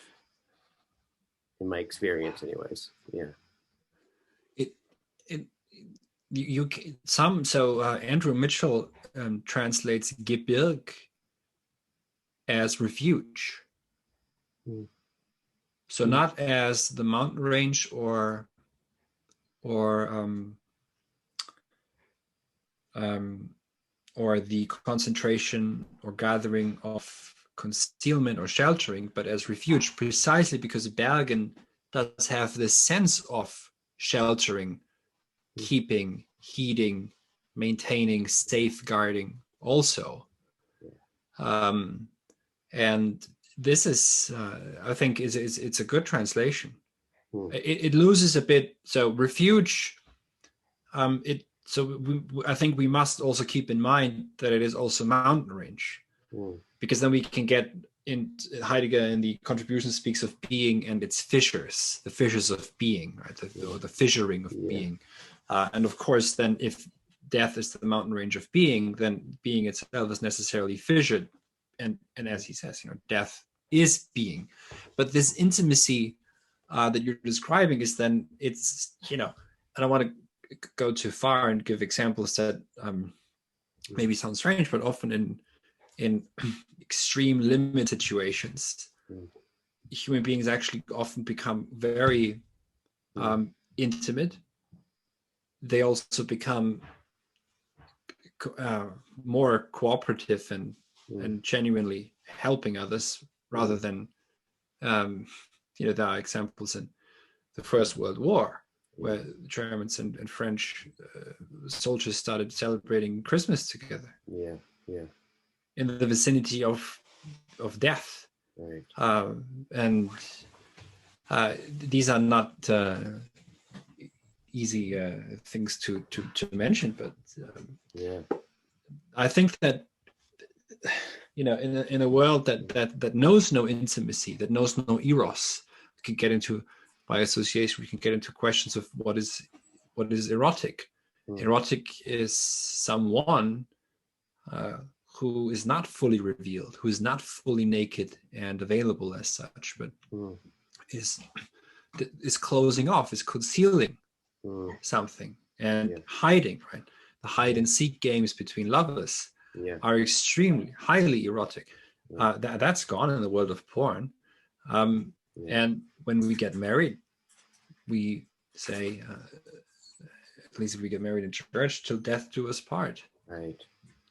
S1: in my experience anyways.
S2: Andrew Mitchell translates Gebirg as refuge. So not as the mountain range or the concentration or gathering of concealment or sheltering, but as refuge, precisely because Bergen does have this sense of sheltering, keeping, heating, maintaining, safeguarding also. And this is, I think, it's a good translation. It loses a bit. So refuge, I think we must also keep in mind that it is also mountain range, because then we can get in. Heidegger in the contribution speaks of being and its fissures, the fissures of being, right? The fissuring of being. And of course, then if death is the mountain range of being, then being itself is necessarily fissured. And as he says, death is being. But this intimacy that you're describing is then, it's, I don't want to go too far and give examples that maybe sound strange, but often in extreme limit situations, human beings actually often become very intimate. They also become more cooperative and genuinely helping others, rather than There are examples in the First World War where Germans and French soldiers started celebrating Christmas together.
S1: Yeah, yeah.
S2: In the vicinity of death.
S1: Right.
S2: And these are not easy things to mention, but
S1: yeah.
S2: I think that in a world that knows no intimacy, that knows no eros, we can get into, by association, we can get into questions of what is erotic. Erotic is someone who is not fully revealed, who is not fully naked and available as such, but is closing off, is concealing something and hiding, right? The hide and seek games between lovers are extremely highly erotic. That's gone in the world of porn. And when we get married, we say, at least if we get married in church, till death do us part.
S1: Right.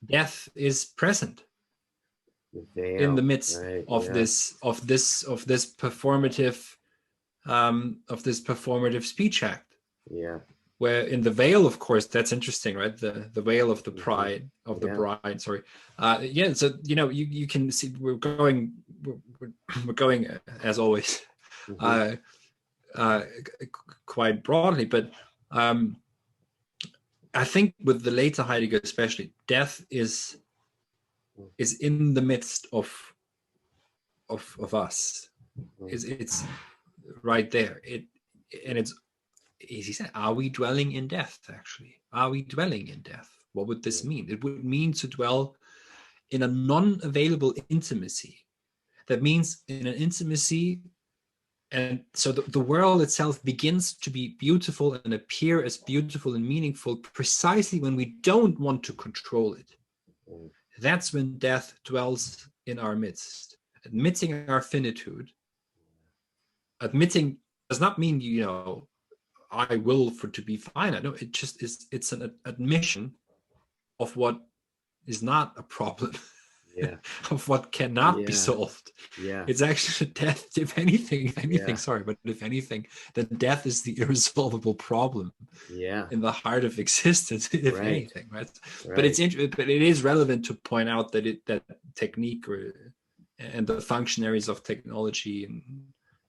S2: Death is present in the midst of this performative speech act.
S1: Yeah.
S2: Where in the veil, of course, that's interesting, right? The veil of the bride, sorry. So you can see we're going as always, quite broadly, but I think with the later Heidegger especially, death is in the midst of us. It's right there. It's, as he said, are we dwelling in death? Actually, are we dwelling in death? What would this mean? It would mean to dwell in a non-available intimacy. That means in an intimacy, and so the world itself begins to be beautiful and appear as beautiful and meaningful precisely when we don't want to control it. That's when death dwells in our midst. Admitting our finitude. Admitting does not mean, I will for to be finite. No, it just is. It's an admission of what is not a problem. Of what cannot be solved. It's actually death. If anything, sorry, but if anything, then death is the irresolvable problem. In the heart of existence, if anything, right? But but it is relevant to point out that technique and the functionaries of technology and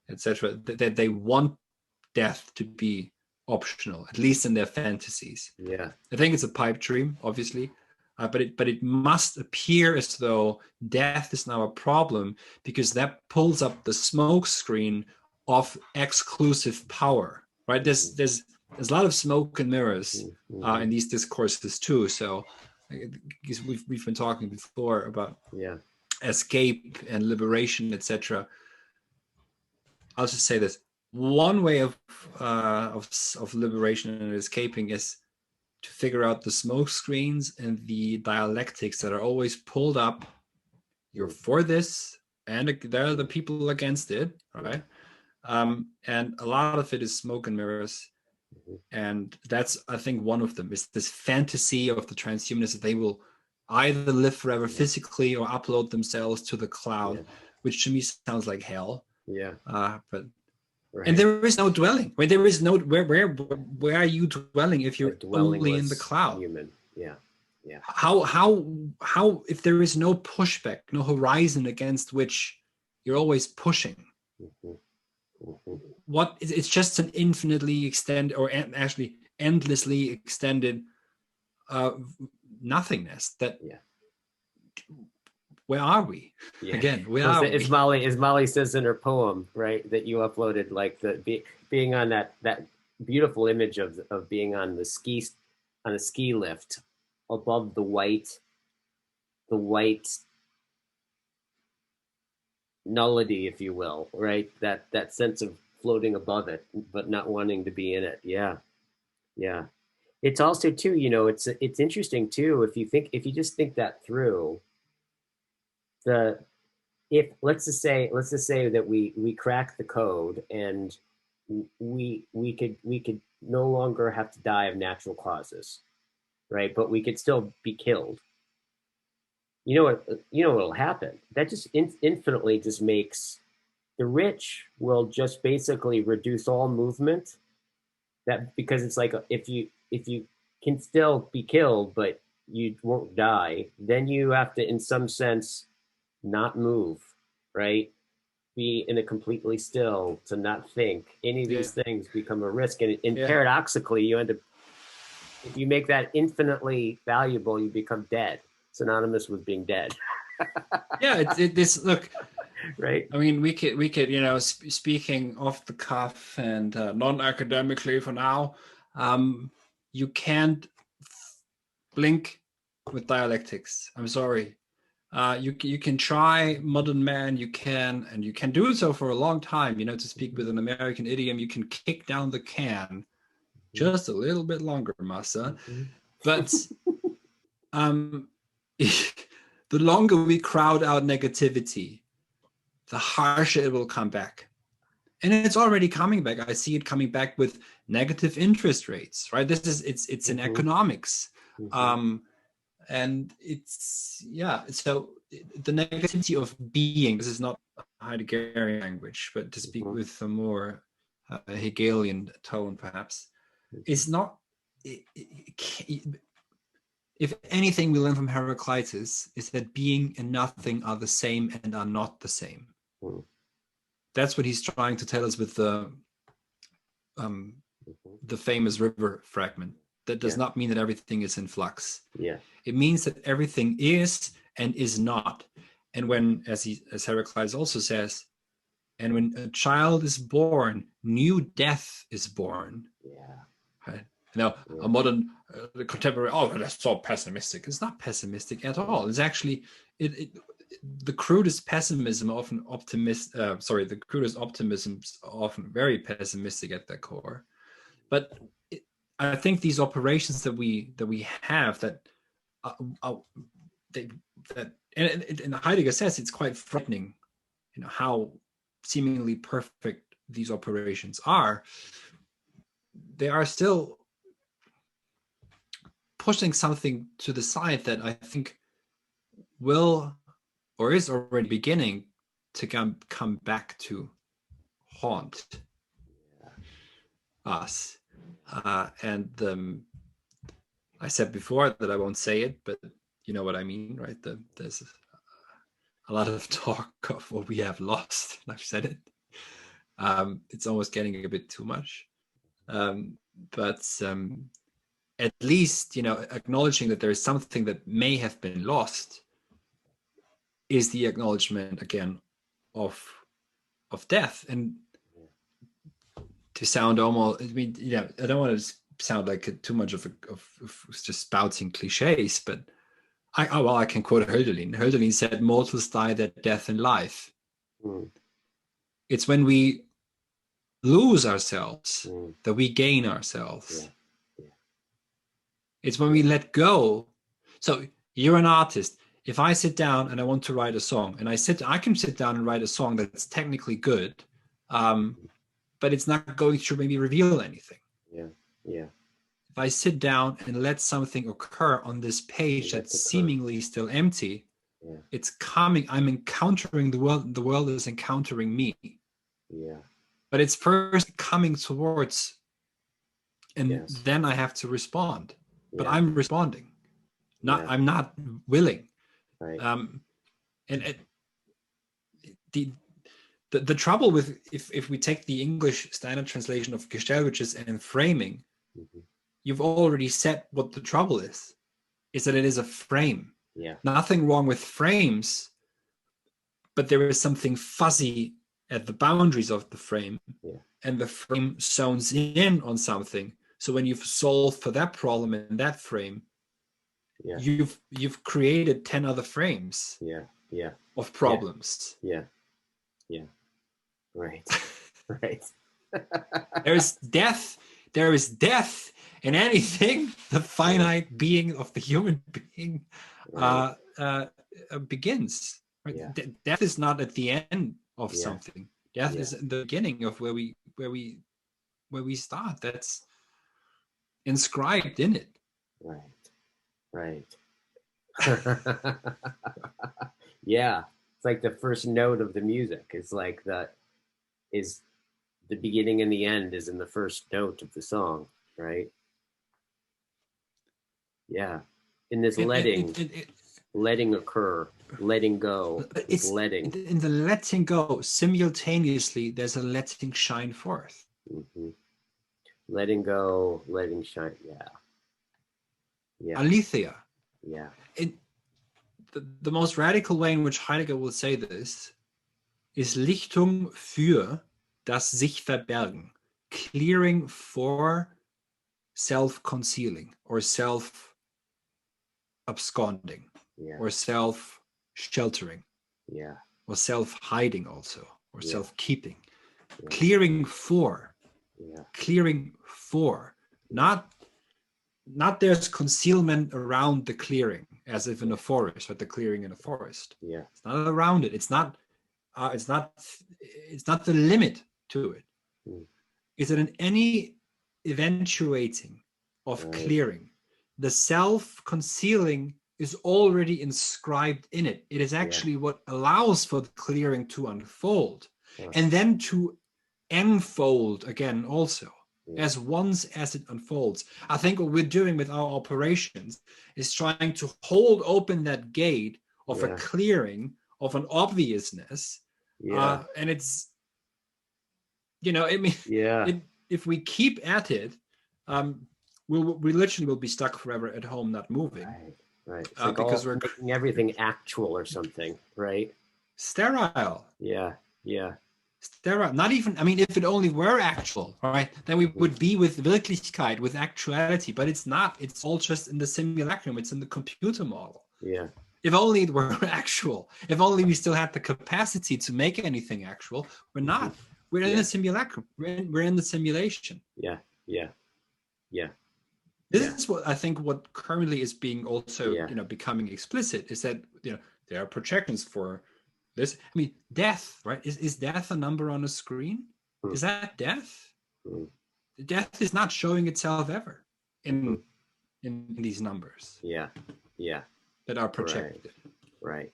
S2: etc. That they want death to be optional, at least in their fantasies. I think it's a pipe dream, obviously. But it must appear as though death is now a problem, because that pulls up the smoke screen of exclusive power, right? There's a lot of smoke and mirrors in these discourses too. So we've been talking before about escape and liberation, etc. I'll just say this: one way of liberation and escaping is to figure out the smoke screens and the dialectics that are always pulled up. You're for this, and there are the people against it, right? And a lot of it is smoke and mirrors. And that's, I think, one of them is this fantasy of the transhumanists that they will either live forever physically or upload themselves to the cloud, which to me sounds like hell. But and there is no dwelling. Where there is no where are you dwelling if you're only in the cloud?
S1: Human.
S2: How if there is no pushback, no horizon against which you're always pushing? What it's just an infinitely extended, or actually endlessly extended nothingness. That where are we? Again, where are we?
S1: As Molly says in her poem, right, that you uploaded, like being on that beautiful image of being on the ski lift above the white nullity, if you will, right? That sense of floating above it, but not wanting to be in it. Yeah. It's also too, it's interesting too, if you just think that through. If let's just say that we crack the code and we could no longer have to die of natural causes, right? But we could still be killed. What'll happen? That just infinitely just makes the rich will just basically reduce all movement, that because it's like if you can still be killed but you won't die, then you have to in some sense not move, right? Be in a completely still, to not think. Any of
S2: Yeah.
S1: these things become a risk, and
S2: Yeah.
S1: paradoxically you end up, if you make that infinitely valuable, you become dead, synonymous with being dead.
S2: Yeah, this look.
S1: Right.
S2: I mean, we could, speaking off the cuff and non-academically for now, you can't blink with dialectics. I'm sorry. You can try modern man, you can, and you can do so for a long time. To speak with an American idiom, you can kick down the can just a little bit longer, massa. But the longer we crowd out negativity, the harsher it will come back. And it's already coming back. I see it coming back with negative interest rates, right? It's in economics. And it's, yeah, so the negativity of being, this is not Heideggerian language, but to speak with a more Hegelian tone, perhaps, is not, if anything we learn from Heraclitus is that being and nothing are the same and are not the same. That's what he's trying to tell us with the famous river fragment. That does not mean that everything is in flux.
S1: Yeah.
S2: It means that everything is and is not. And when, as Heraclitus also says, and when a child is born, new death is born.
S1: Yeah.
S2: Right? Now, a modern contemporary, that's so pessimistic. It's not pessimistic at all. It's actually the crudest pessimism often the crudest optimism is often very pessimistic at their core. But I think these operations that we have and Heidegger says it's quite frightening, how seemingly perfect these operations are. They are still pushing something to the side that I think will, or is already beginning to come back to haunt us. And I said before that I won't say it, but you know what I mean, right? There's a lot of talk of what we have lost. I've said it. It's almost getting a bit too much. But at least, acknowledging that there is something that may have been lost is the acknowledgement again of death. And to sound almost, I mean, I don't want to sound like too much of just spouting cliches, but I can quote Hölderlin. Hölderlin said, "Mortals die their death in life." It's when we lose ourselves that we gain ourselves. It's when we let go. So you're an artist. If I sit down and I want to write a song, and I can sit down and write a song that's technically good, but it's not going to maybe reveal anything.
S1: Yeah.
S2: If I sit down and let something occur on this page that's seemingly still empty, it's coming. I'm encountering the world. The world is encountering me.
S1: Yeah.
S2: But it's first coming towards, and then I have to respond. But I'm responding. I'm not willing.
S1: Right.
S2: And the trouble with, if we take the English standard translation of Gestelwiches and framing, you've already said what the trouble is that it is a frame. Nothing wrong with frames, but there is something fuzzy at the boundaries of the frame, and the frame zones in on something. So when you've solved for that problem in that frame, you've created 10 other frames of problems.
S1: Right. Right.
S2: There is death in anything the finite being of the human being begins. Right? Death is not at the end of something. Death is the beginning of where we start. That's inscribed in it.
S1: Right. Yeah. It's like the first note of the music. It's like is the beginning and the end is in the first note of the song, right? Yeah. In this letting occur, letting go. It's letting.
S2: In the letting go, simultaneously, there's a letting shine forth.
S1: Mm-hmm. Letting go, letting shine. Yeah. Yeah.
S2: Aletheia.
S1: Yeah.
S2: The most radical way in which Heidegger will say this is Lichtung für das sich verbergen, clearing for self-concealing or self-absconding, or self-sheltering, or self-hiding also, or self-keeping. Clearing for, not there's concealment around the clearing, as if in a forest, or the clearing in a forest. It's not around it. It's not the limit to it. Is it in any eventuating of clearing? The self-concealing is already inscribed in it. It is actually what allows for the clearing to unfold, and then to enfold again also, as once as it unfolds. I think what we're doing with our operations is trying to hold open that gate of a clearing, of an obviousness, and it's, if we keep at it, religion will be stuck forever at home, not moving.
S1: Right. It's like because we're making everything actual or something, right?
S2: Sterile.
S1: Yeah.
S2: Sterile. Not even, if it only were actual, right, then we would be with Wirklichkeit, with actuality, but it's not. It's all just in the simulacrum. It's in the computer model.
S1: Yeah.
S2: If only it were actual. If only we still had the capacity to make anything actual. We're not. We're in the simulacrum. We're in the simulation.
S1: Yeah.
S2: This is what I think what currently is being also, becoming explicit, is that, there are projections for this. Death, right? Is death a number on a screen? Is that death? Death is not showing itself ever in these numbers.
S1: Yeah.
S2: That are projected.
S1: Right.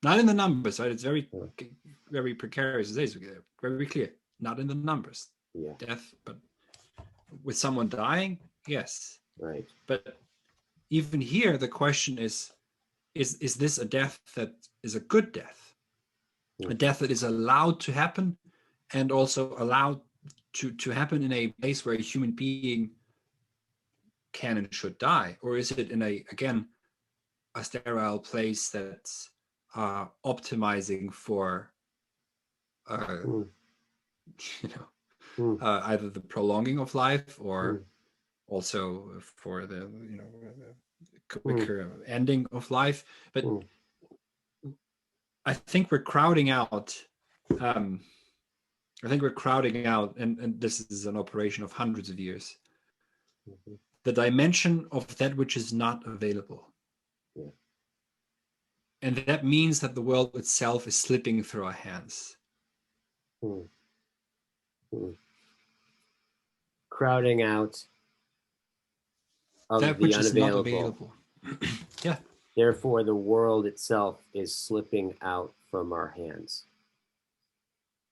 S2: Not in the numbers, right? It's very, very precarious. It's very clear. Not in the numbers.
S1: Yeah.
S2: Death, but with someone dying, yes.
S1: Right.
S2: But even here, the question is this a death that is a good death? A death that is allowed to happen, and also allowed to happen in a place where a human being can and should die? Or is it in a sterile place that's optimizing for either the prolonging of life, or also for the quicker ending of life? But I think we're crowding out. And this is an operation of hundreds of years. The dimension of that which is not available. And that means that the world itself is slipping through our hands.
S1: Crowding out of
S2: that which is not available. Yeah.
S1: Therefore, the world itself is slipping out from our hands.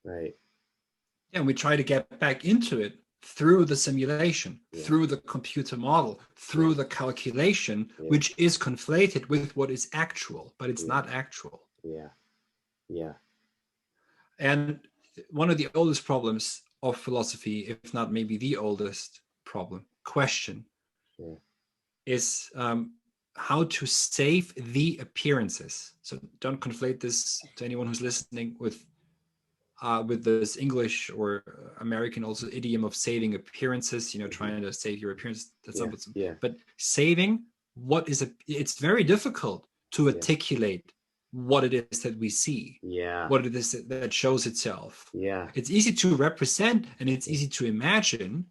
S1: Right.
S2: Yeah, and we try to get back into it through the simulation, through the computer model, through the calculation, which is conflated with what is actual, but it's not actual.
S1: Yeah.
S2: And one of the oldest problems of philosophy, if not maybe the oldest question, is how to save the appearances. So don't conflate this, to anyone who's listening, with this English or American also idiom of saving appearances, trying to save your appearance. That's But saving it's very difficult to articulate what it is that we see, what it is that shows itself. It's easy to represent and it's easy to imagine,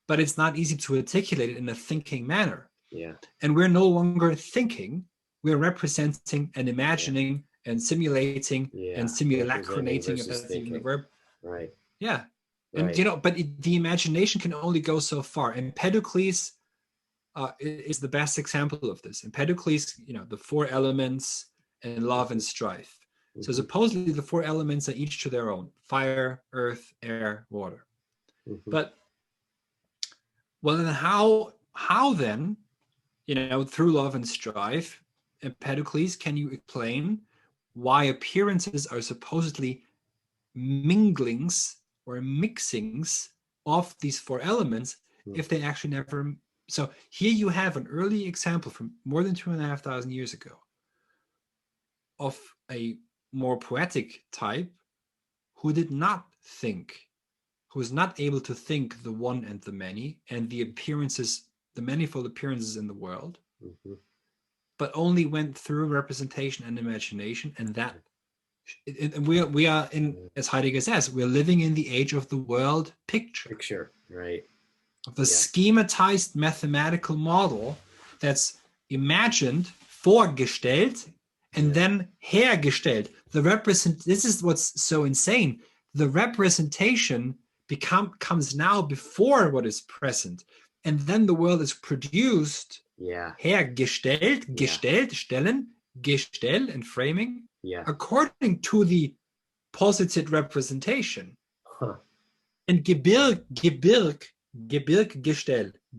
S2: but it's not easy to articulate it in a thinking manner. And we're no longer thinking, we're representing and imagining and simulating and simulacrinating, if that's even the verb.
S1: Right.
S2: Yeah. And but the imagination can only go so far. Empedocles is the best example of this. Empedocles, the four elements and love and strife. So supposedly the four elements are each to their own: fire, earth, air, water. But well, then how then, through love and strife, Empedocles, can you explain why appearances are supposedly minglings or mixings of these four elements if they actually never? So here you have an early example from more than 2,500 years ago of a more poetic type who did not think, who was not able to think the one and the many and the appearances, the manifold appearances in the world, but only went through representation and imagination. And that we are in, as Heidegger says, we're living in the age of the world picture,
S1: right?
S2: Of the schematized mathematical model that's imagined, vorgestellt, and then hergestellt. This is what's so insane. The representation comes now before what is present, and then the world is produced. Hergestellt, gestellt, stellen, gestell, and framing, according to the posited representation. And Gebirggestell.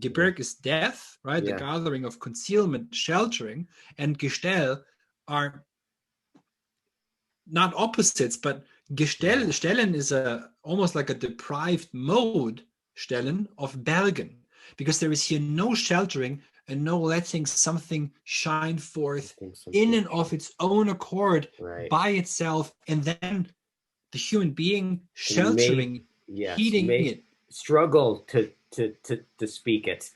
S2: Gebirg is death, right? The gathering of concealment, sheltering, and Gestell are not opposites, but Stellen is almost like a deprived mode, Stellen, of Bergen, because there is here no sheltering and no letting something shine forth in and of its own accord by itself, and then the human being sheltering, heating it.
S1: Struggle to speak it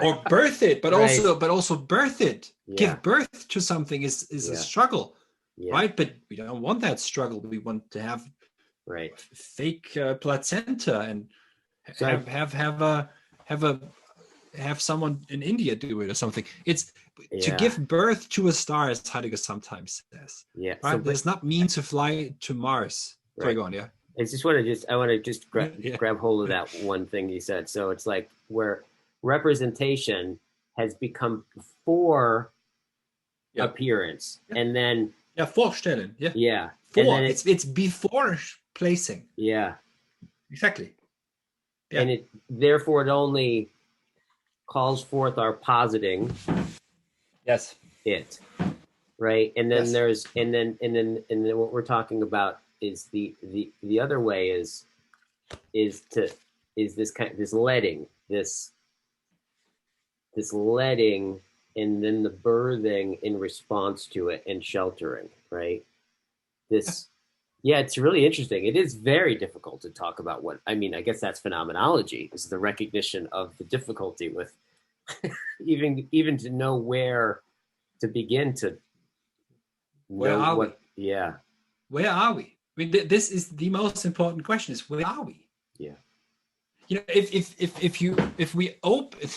S2: or birth it, but also birth it. Give birth to something is a struggle, right? But we don't want that struggle. We want to have fake placenta and have someone in India do it or something. It's to give birth to a star, as Heidegger sometimes says. Right? So, does not mean to fly to Mars. Sorry, go on.
S1: I want to grab hold of that one thing you said. So it's like where representation has become before appearance, and then
S2: vorstellen, and then it's before placing. Exactly.
S1: And it therefore it only calls forth our positing. It, right, and then there's and then what we're talking about is the other way is this letting, this letting, and then the birthing in response to it and sheltering, right? It's really interesting. It is very difficult to talk about I guess that's phenomenology, is the recognition of the difficulty with even to know where to begin to know what.
S2: Where are we? I mean, this is the most important question: is where are we? If we open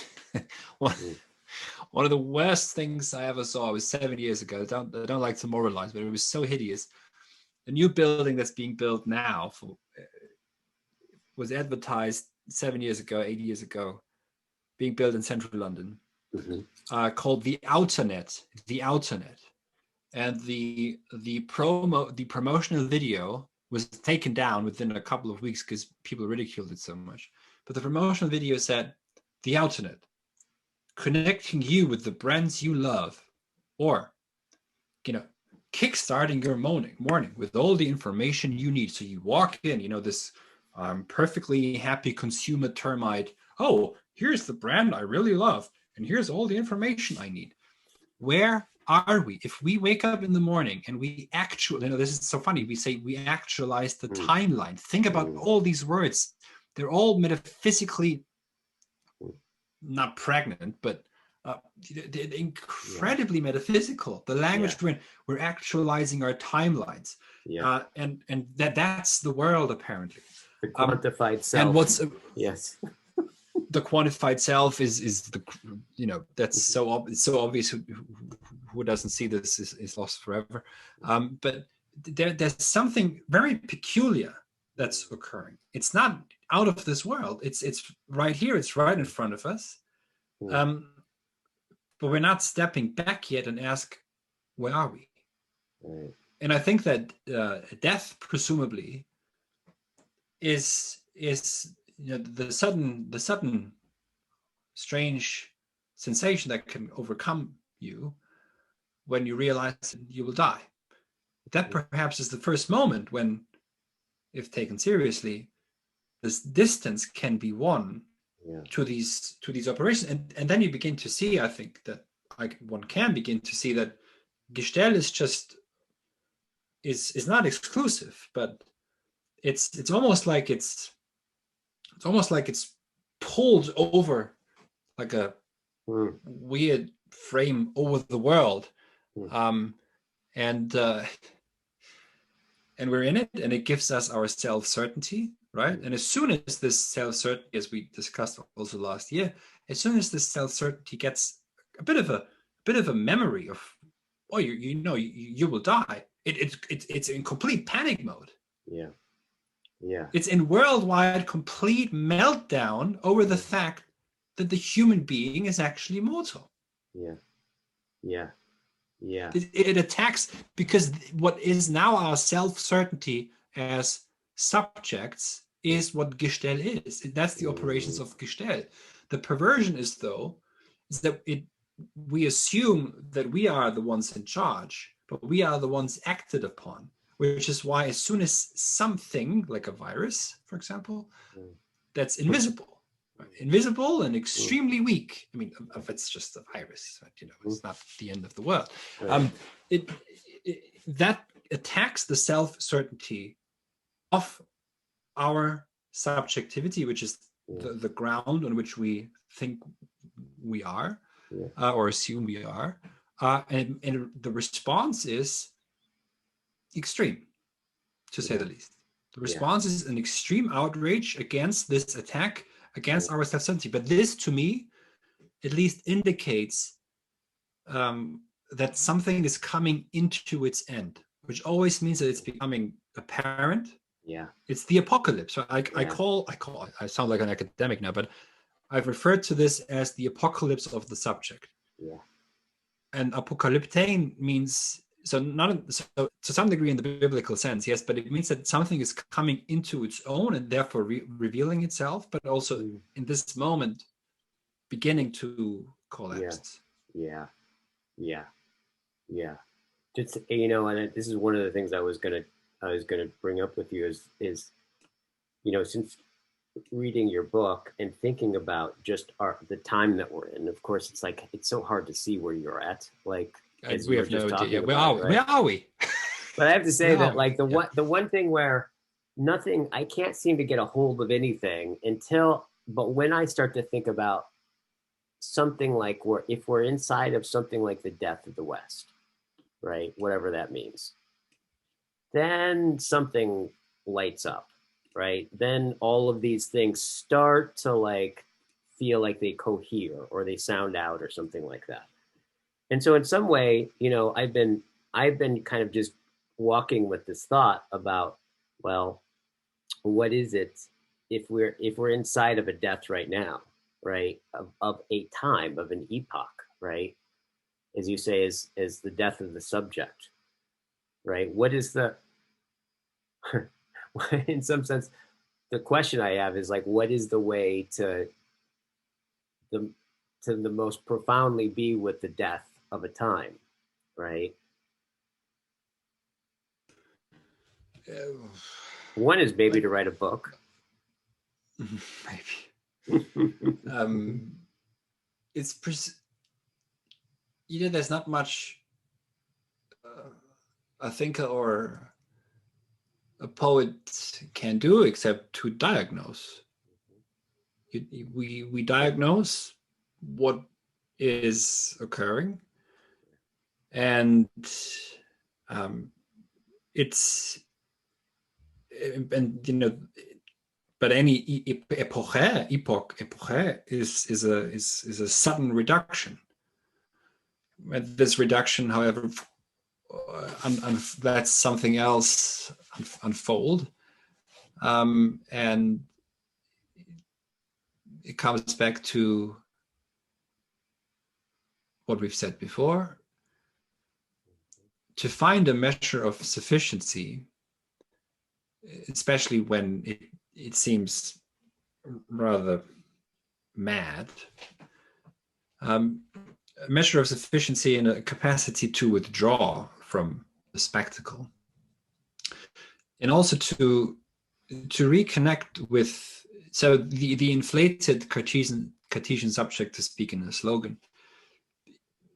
S2: one of the worst things I ever saw was 7 years ago. I don't like to moralize, but it was so hideous. The new building that's being built now was advertised 7 years ago, 8 years ago, being built in central London, called the Outernet. The Outernet. And the promotional video was taken down within a couple of weeks because people ridiculed it so much. But the promotional video said, the Outernet, connecting you with the brands you love, or kickstarting your morning with all the information you need. So you walk in, this perfectly happy consumer termite. Oh, here's the brand I really love, and here's all the information I need. Where are we? If we wake up in the morning and we actually, this is so funny, we say we actualize the timeline. Think about all these words. They're all metaphysically not pregnant, but they're incredibly metaphysical. The language we're actualizing our timelines, and that's the world, apparently.
S1: The quantified self.
S2: And what's the quantified self is the that's so obvious. Who doesn't see this is lost forever. But there's something very peculiar that's occurring. It's not out of this world. It's right here. It's right in front of us. But we're not stepping back yet and ask, where are we? I think that death presumably is the sudden strange sensation that can overcome you when you realize that you will die. That perhaps is the first moment when, if taken seriously, this distance can be won to these operations, and then you begin to see, I think, that one can begin to see that Gestell is not exclusive, but it's almost like it's pulled over like a weird frame over the world, and we're in it, and it gives us our self-certainty, right? And as soon as this self-certainty, as we discussed also last year, as soon as this self-certainty gets a bit of a memory of, oh, you will die, it's in complete panic mode. It's in worldwide complete meltdown over the fact that the human being is actually mortal. It attacks, because what is now our self-certainty as subjects is what Gestell is. That's the operations of Gestell. The perversion is that we assume that we are the ones in charge, but we are the ones acted upon, which is why as soon as something like a virus, for example, that's invisible and extremely weak. I mean, if it's just a virus, it's not the end of the world. That attacks the self-certainty of our subjectivity, which is the ground on which we think we are, or assume we are, and the response is extreme, to say the least. The response is an extreme outrage against this attack against our self-certainty. But this, to me, at least indicates that something is coming into its end, which always means that it's becoming apparent. It's the apocalypse. So I sound like an academic now, but I've referred to this as the apocalypse of the subject. And apocalyptein means, so to some degree in the biblical sense, yes, but it means that something is coming into its own and therefore revealing itself, but also in this moment beginning to collapse.
S1: Just, and this is one of the things I was gonna bring up with you is since reading your book and thinking about just the time that we're in. Of course, it's so hard to see where you're at. Like,
S2: we have no idea. Where are we?
S1: But I have to say that, like, the one thing where I can't seem to get a hold of anything but when I start to think about something like if we're inside of something like the death of the West, right? Whatever that means, then something lights up, right? Then all of these things start to feel like they cohere or they sound out or something like that. And so in some way, I've been kind of just walking with this thought about, well, what is it if we're inside of a death right now, right? Of a time, of an epoch, right? As you say, is the death of the subject, right? What is in some sense, the question I have is what is the way to the most profoundly be with the death of a time, right? One is maybe to write a book.
S2: Maybe. There's not much a thinker or a poet can do except to diagnose. We diagnose what is occurring, and but any epoch is a sudden reduction. And this reduction, however, lets something else unfold, and it comes back to what we've said before. to find a measure of sufficiency, especially when it seems rather mad, a measure of sufficiency and a capacity to withdraw from the spectacle, and also to reconnect with, so the inflated Cartesian subject, to speak in a slogan,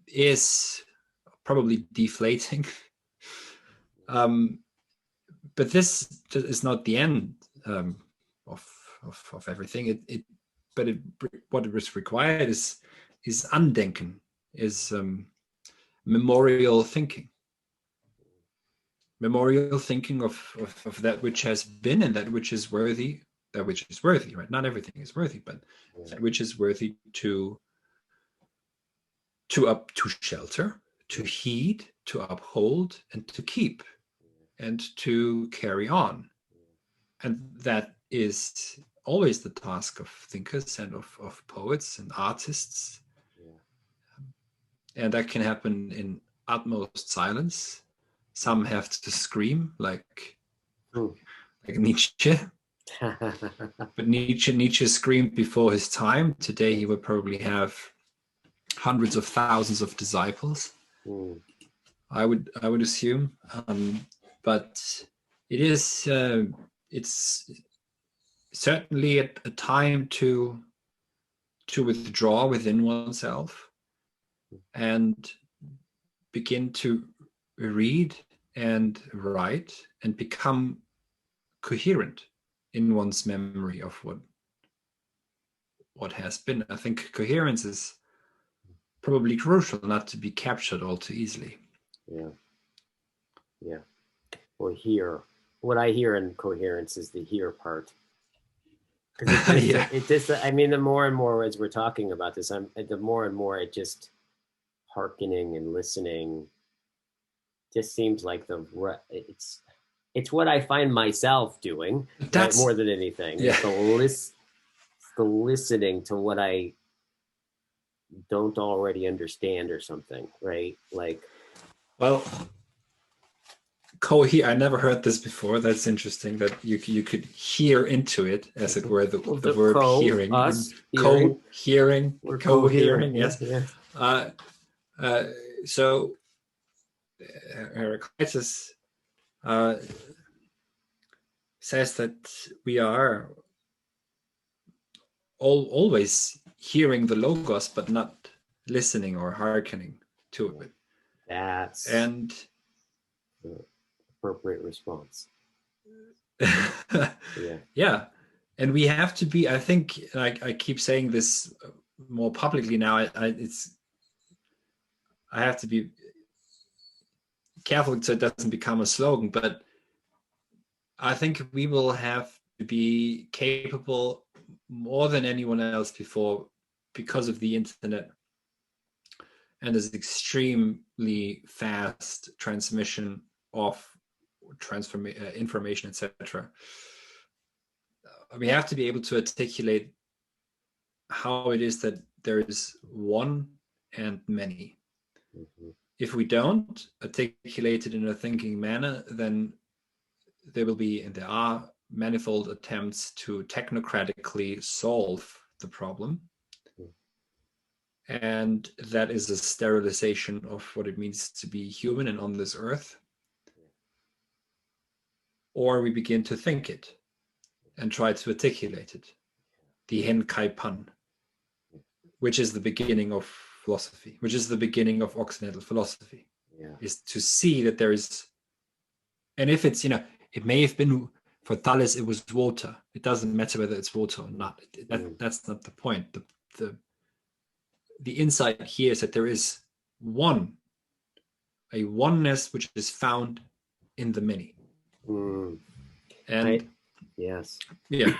S2: is probably deflating. But this is not the end of everything. What is required is Andenken, is memorial thinking of that which has been and that which is worthy. Right? Not everything is worthy, but that which is worthy to shelter, to heed, to uphold, and to keep, and to carry on. And that is always the task of thinkers and of poets and artists. And that can happen in utmost silence. Some have to scream, like Nietzsche. But Nietzsche screamed before his time. Today he would probably have hundreds of thousands of disciples. I would assume. But it is it's certainly a time to withdraw within oneself and begin to read and write and become coherent in one's memory of what has been. I think coherence is probably crucial, not to be captured all too easily.
S1: Yeah. Or hear. What I hear in coherence is the hear part. I mean, the more and more as we're talking about this, the more and more it just hearkening and listening just seems like it's what I find myself doing, right, more than anything. Yeah. The listening to what I don't already understand or something, right? Like,
S2: well, I never heard this before. That's interesting that you could hear into it, as it were, the verb hearing. Co-hearing.
S1: We're co-hearing,
S2: yes. Yeah. So Heraclitus says that we are always hearing the logos, but not listening or hearkening to it.
S1: That's
S2: and
S1: the appropriate response.
S2: Yeah. And we have to be, I think, I keep saying this more publicly now, I have to be careful so it doesn't become a slogan, but I think we will have to be capable more than anyone else before, because of the internet and this extremely fast transmission of information, etc. We have to be able to articulate how it is that there is one and many. Mm-hmm. If we don't articulate it in a thinking manner, then there are manifold attempts to technocratically solve the problem. And that is a sterilization of what it means to be human and on this earth. Or we begin to think it and try to articulate it. The Henkaipan, which is the beginning of philosophy, which is the beginning of Occidental philosophy, is to see that there is, and if it's, it may have been, for Thales, it was water. It doesn't matter whether it's water or not. That's not the point. The insight here is that there is a oneness which is found in the many. And
S1: yes.
S2: Yeah.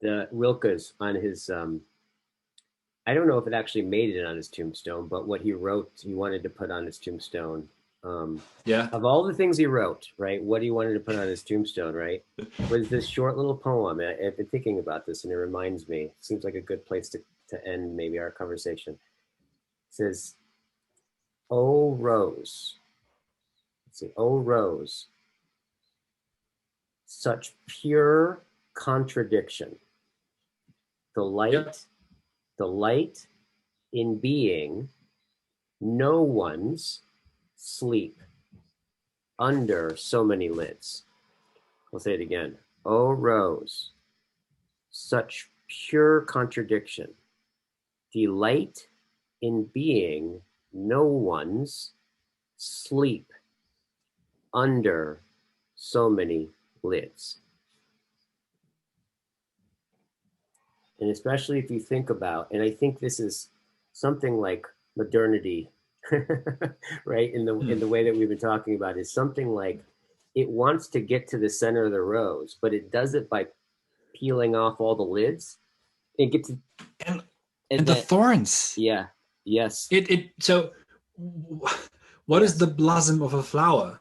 S1: The Rilke's on his, I don't know if it actually made it on his tombstone, but what he wrote, he wanted to put on his tombstone. Of all the things he wrote, right, what he wanted to put on his tombstone, right, was this short little poem. I've been thinking about this, and it reminds me, it seems like a good place to end maybe our conversation. It says, O rose. Let's see. O rose. Such pure contradiction. The light,
S2: Yep.
S1: the light in being, no one's sleep under so many lids. I'll say it again. O rose, such pure contradiction. Delight in being, no one's sleep under so many lids. And especially if you think about, and I think this is something like modernity, right? In the way that we've been talking about, is something like it wants to get to the center of the rose, but it does it by peeling off all the lids. It gets
S2: and the thorns.
S1: Yeah. Yes.
S2: So what is the blossom of a flower?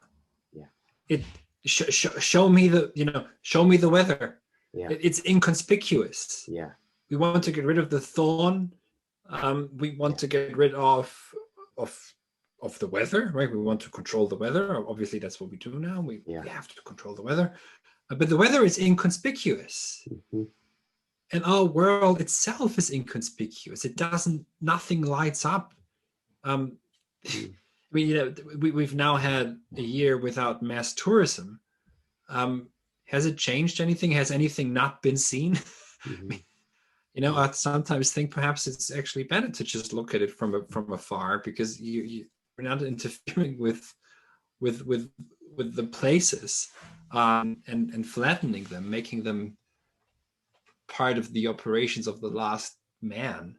S1: Yeah.
S2: It show me the weather.
S1: Yeah.
S2: It's inconspicuous.
S1: Yeah.
S2: We want to get rid of the thorn. We want to get rid of the weather, right? We want to control the weather. Obviously, that's what we do now. We have to control the weather. But the weather is inconspicuous. Mm-hmm. And our world itself is inconspicuous. Nothing lights up. We've now had a year without mass tourism. Has it changed anything? Has anything not been seen? Mm-hmm. I sometimes think perhaps it's actually better to just look at it from afar, because you're not interfering with the places, and flattening them, making them part of the operations of the last man.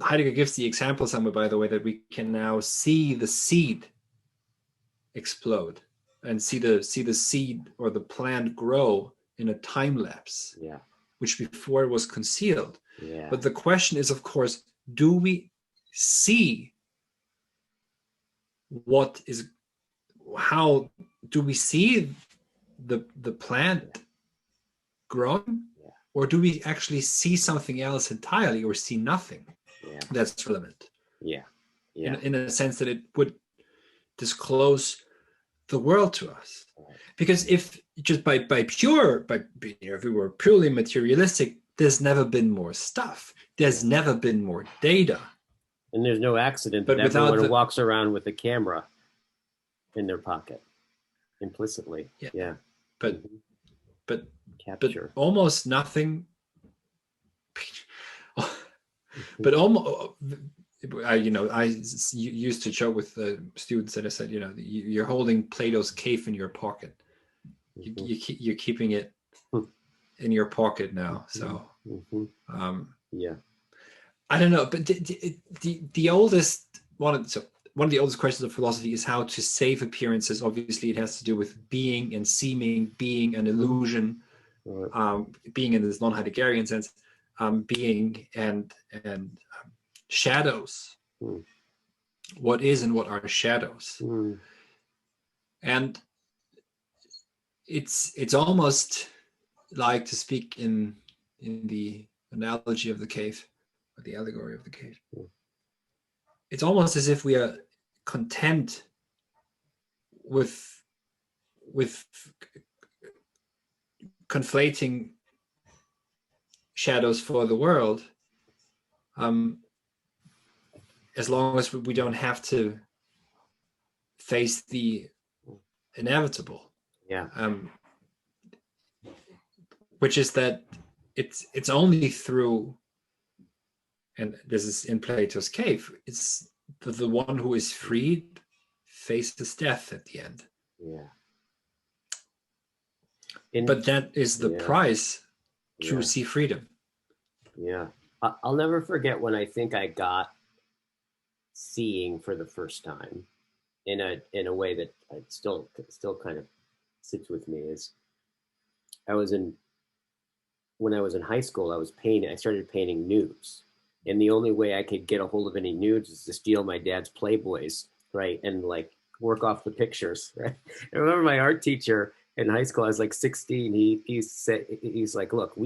S2: Heidegger gives the example somewhere, by the way, that we can now see the seed explode and see the seed or the plant grow in a time lapse, which before was concealed. Yeah. But the question is, of course, do we see how do we see the plant growing, or do we actually see something else entirely, or see nothing that's relevant? In a sense that it would disclose the world to us. Because if just if we were purely materialistic, there's never been more stuff. There's never been more data.
S1: And there's no accident that everyone walks around with a camera in their pocket implicitly. Yeah.
S2: But almost nothing. But almost. I used to joke with the students that I said, you're holding Plato's cave in your pocket. You're keeping it in your pocket now. So, I don't know, but the oldest one of the oldest questions of philosophy is how to save appearances. Obviously, it has to do with being and seeming, being an illusion, being in this non-Heideggerian sense, being and shadows. What is and what are shadows? And it's almost like, to speak in the analogy of the cave, or the allegory of the cave, it's almost as if we are content with conflating shadows for the world, as long as we don't have to face the inevitable. Which is that it's only through, and this is in Plato's cave, it's the one who is freed faces death at the end. But that is the price to see freedom.
S1: I'll never forget when I think I got seeing for the first time in a way that still kind of sits with me. Is when I was in high school, I started painting nudes. And the only way I could get a hold of any nudes is to steal my dad's Playboys, right? And like work off the pictures, right? I remember my art teacher in high school, I was like 16. He's like, look,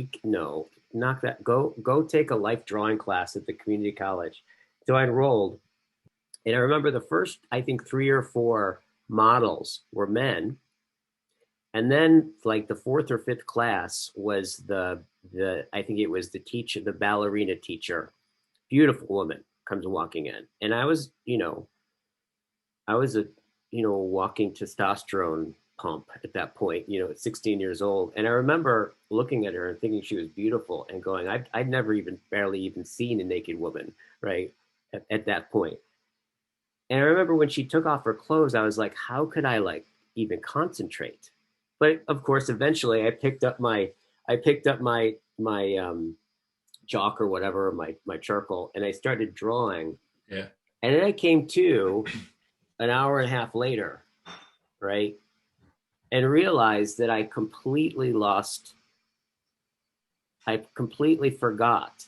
S1: knock that, go take a life drawing class at the community college. So I enrolled, and I remember the first, I think 3 or 4 models were men. And then like the 4th or 5th class was the I think it was the teacher, the ballerina teacher, beautiful woman comes walking in. And I was, I was a, walking testosterone pump at that point, at 16 years old. And I remember looking at her and thinking she was beautiful and going, I'd never even barely even seen a naked woman, right? At that point. And I remember when she took off her clothes, I was like, how could I like even concentrate? But of course, eventually I picked up my chalk or whatever, my charcoal, and I started drawing.
S2: Yeah.
S1: And then I came to an hour and a half later, right? And realized that I completely forgot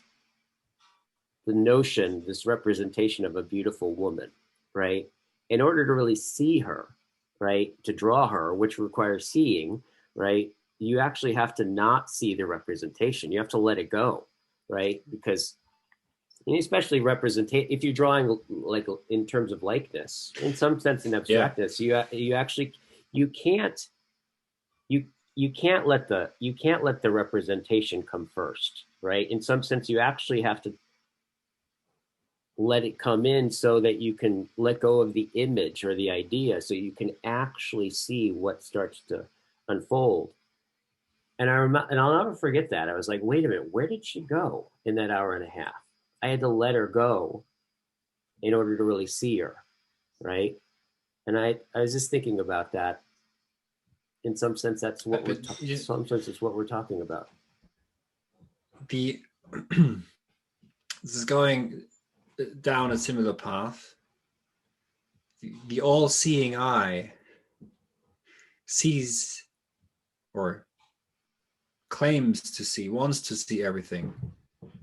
S1: the notion, this representation of a beautiful woman, right? In order to really see her, right, to draw her, which requires seeing, right, you actually have to not see the representation. You have to let it go, right? Because especially if you're drawing like in terms of likeness, in some sense in abstractness, you can't let the representation come first, right? In some sense, you actually have to let it come in so that you can let go of the image or the idea, so you can actually see what starts to unfold. And I'll never forget that. I was like, wait a minute, where did she go in that hour and a half? I had to let her go in order to really see her, right? And I was just thinking about that. In some sense, that's what some sense it's what we're talking about.
S2: This is going down a similar path. The all-seeing eye sees or claims to see, wants to see everything.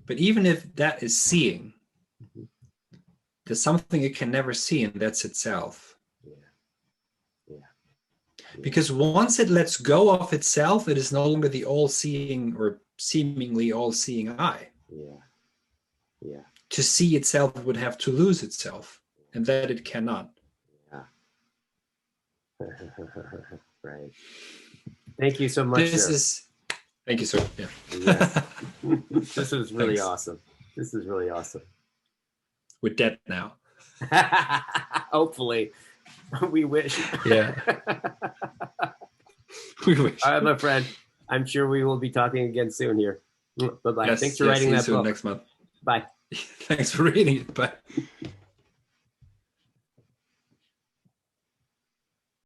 S2: But even if that is seeing, there's something it can never see, and that's itself.
S1: Yeah.
S2: Because once it lets go of itself, it is no longer the all-seeing or seemingly all-seeing eye.
S1: Yeah.
S2: To see itself would have to lose itself, and that it cannot.
S1: Yeah. Right. Thank you so much.
S2: Thank you, sir. Yeah.
S1: Yes. This is really awesome. This is really awesome.
S2: We're dead now.
S1: Hopefully. We wish.
S2: Yeah. We wish.
S1: All right, my friend. I'm sure we will be talking again soon here. Bye-bye.
S2: Yes,
S1: Thanks for writing that book.
S2: Next month.
S1: Bye.
S2: Thanks for reading it. Bye.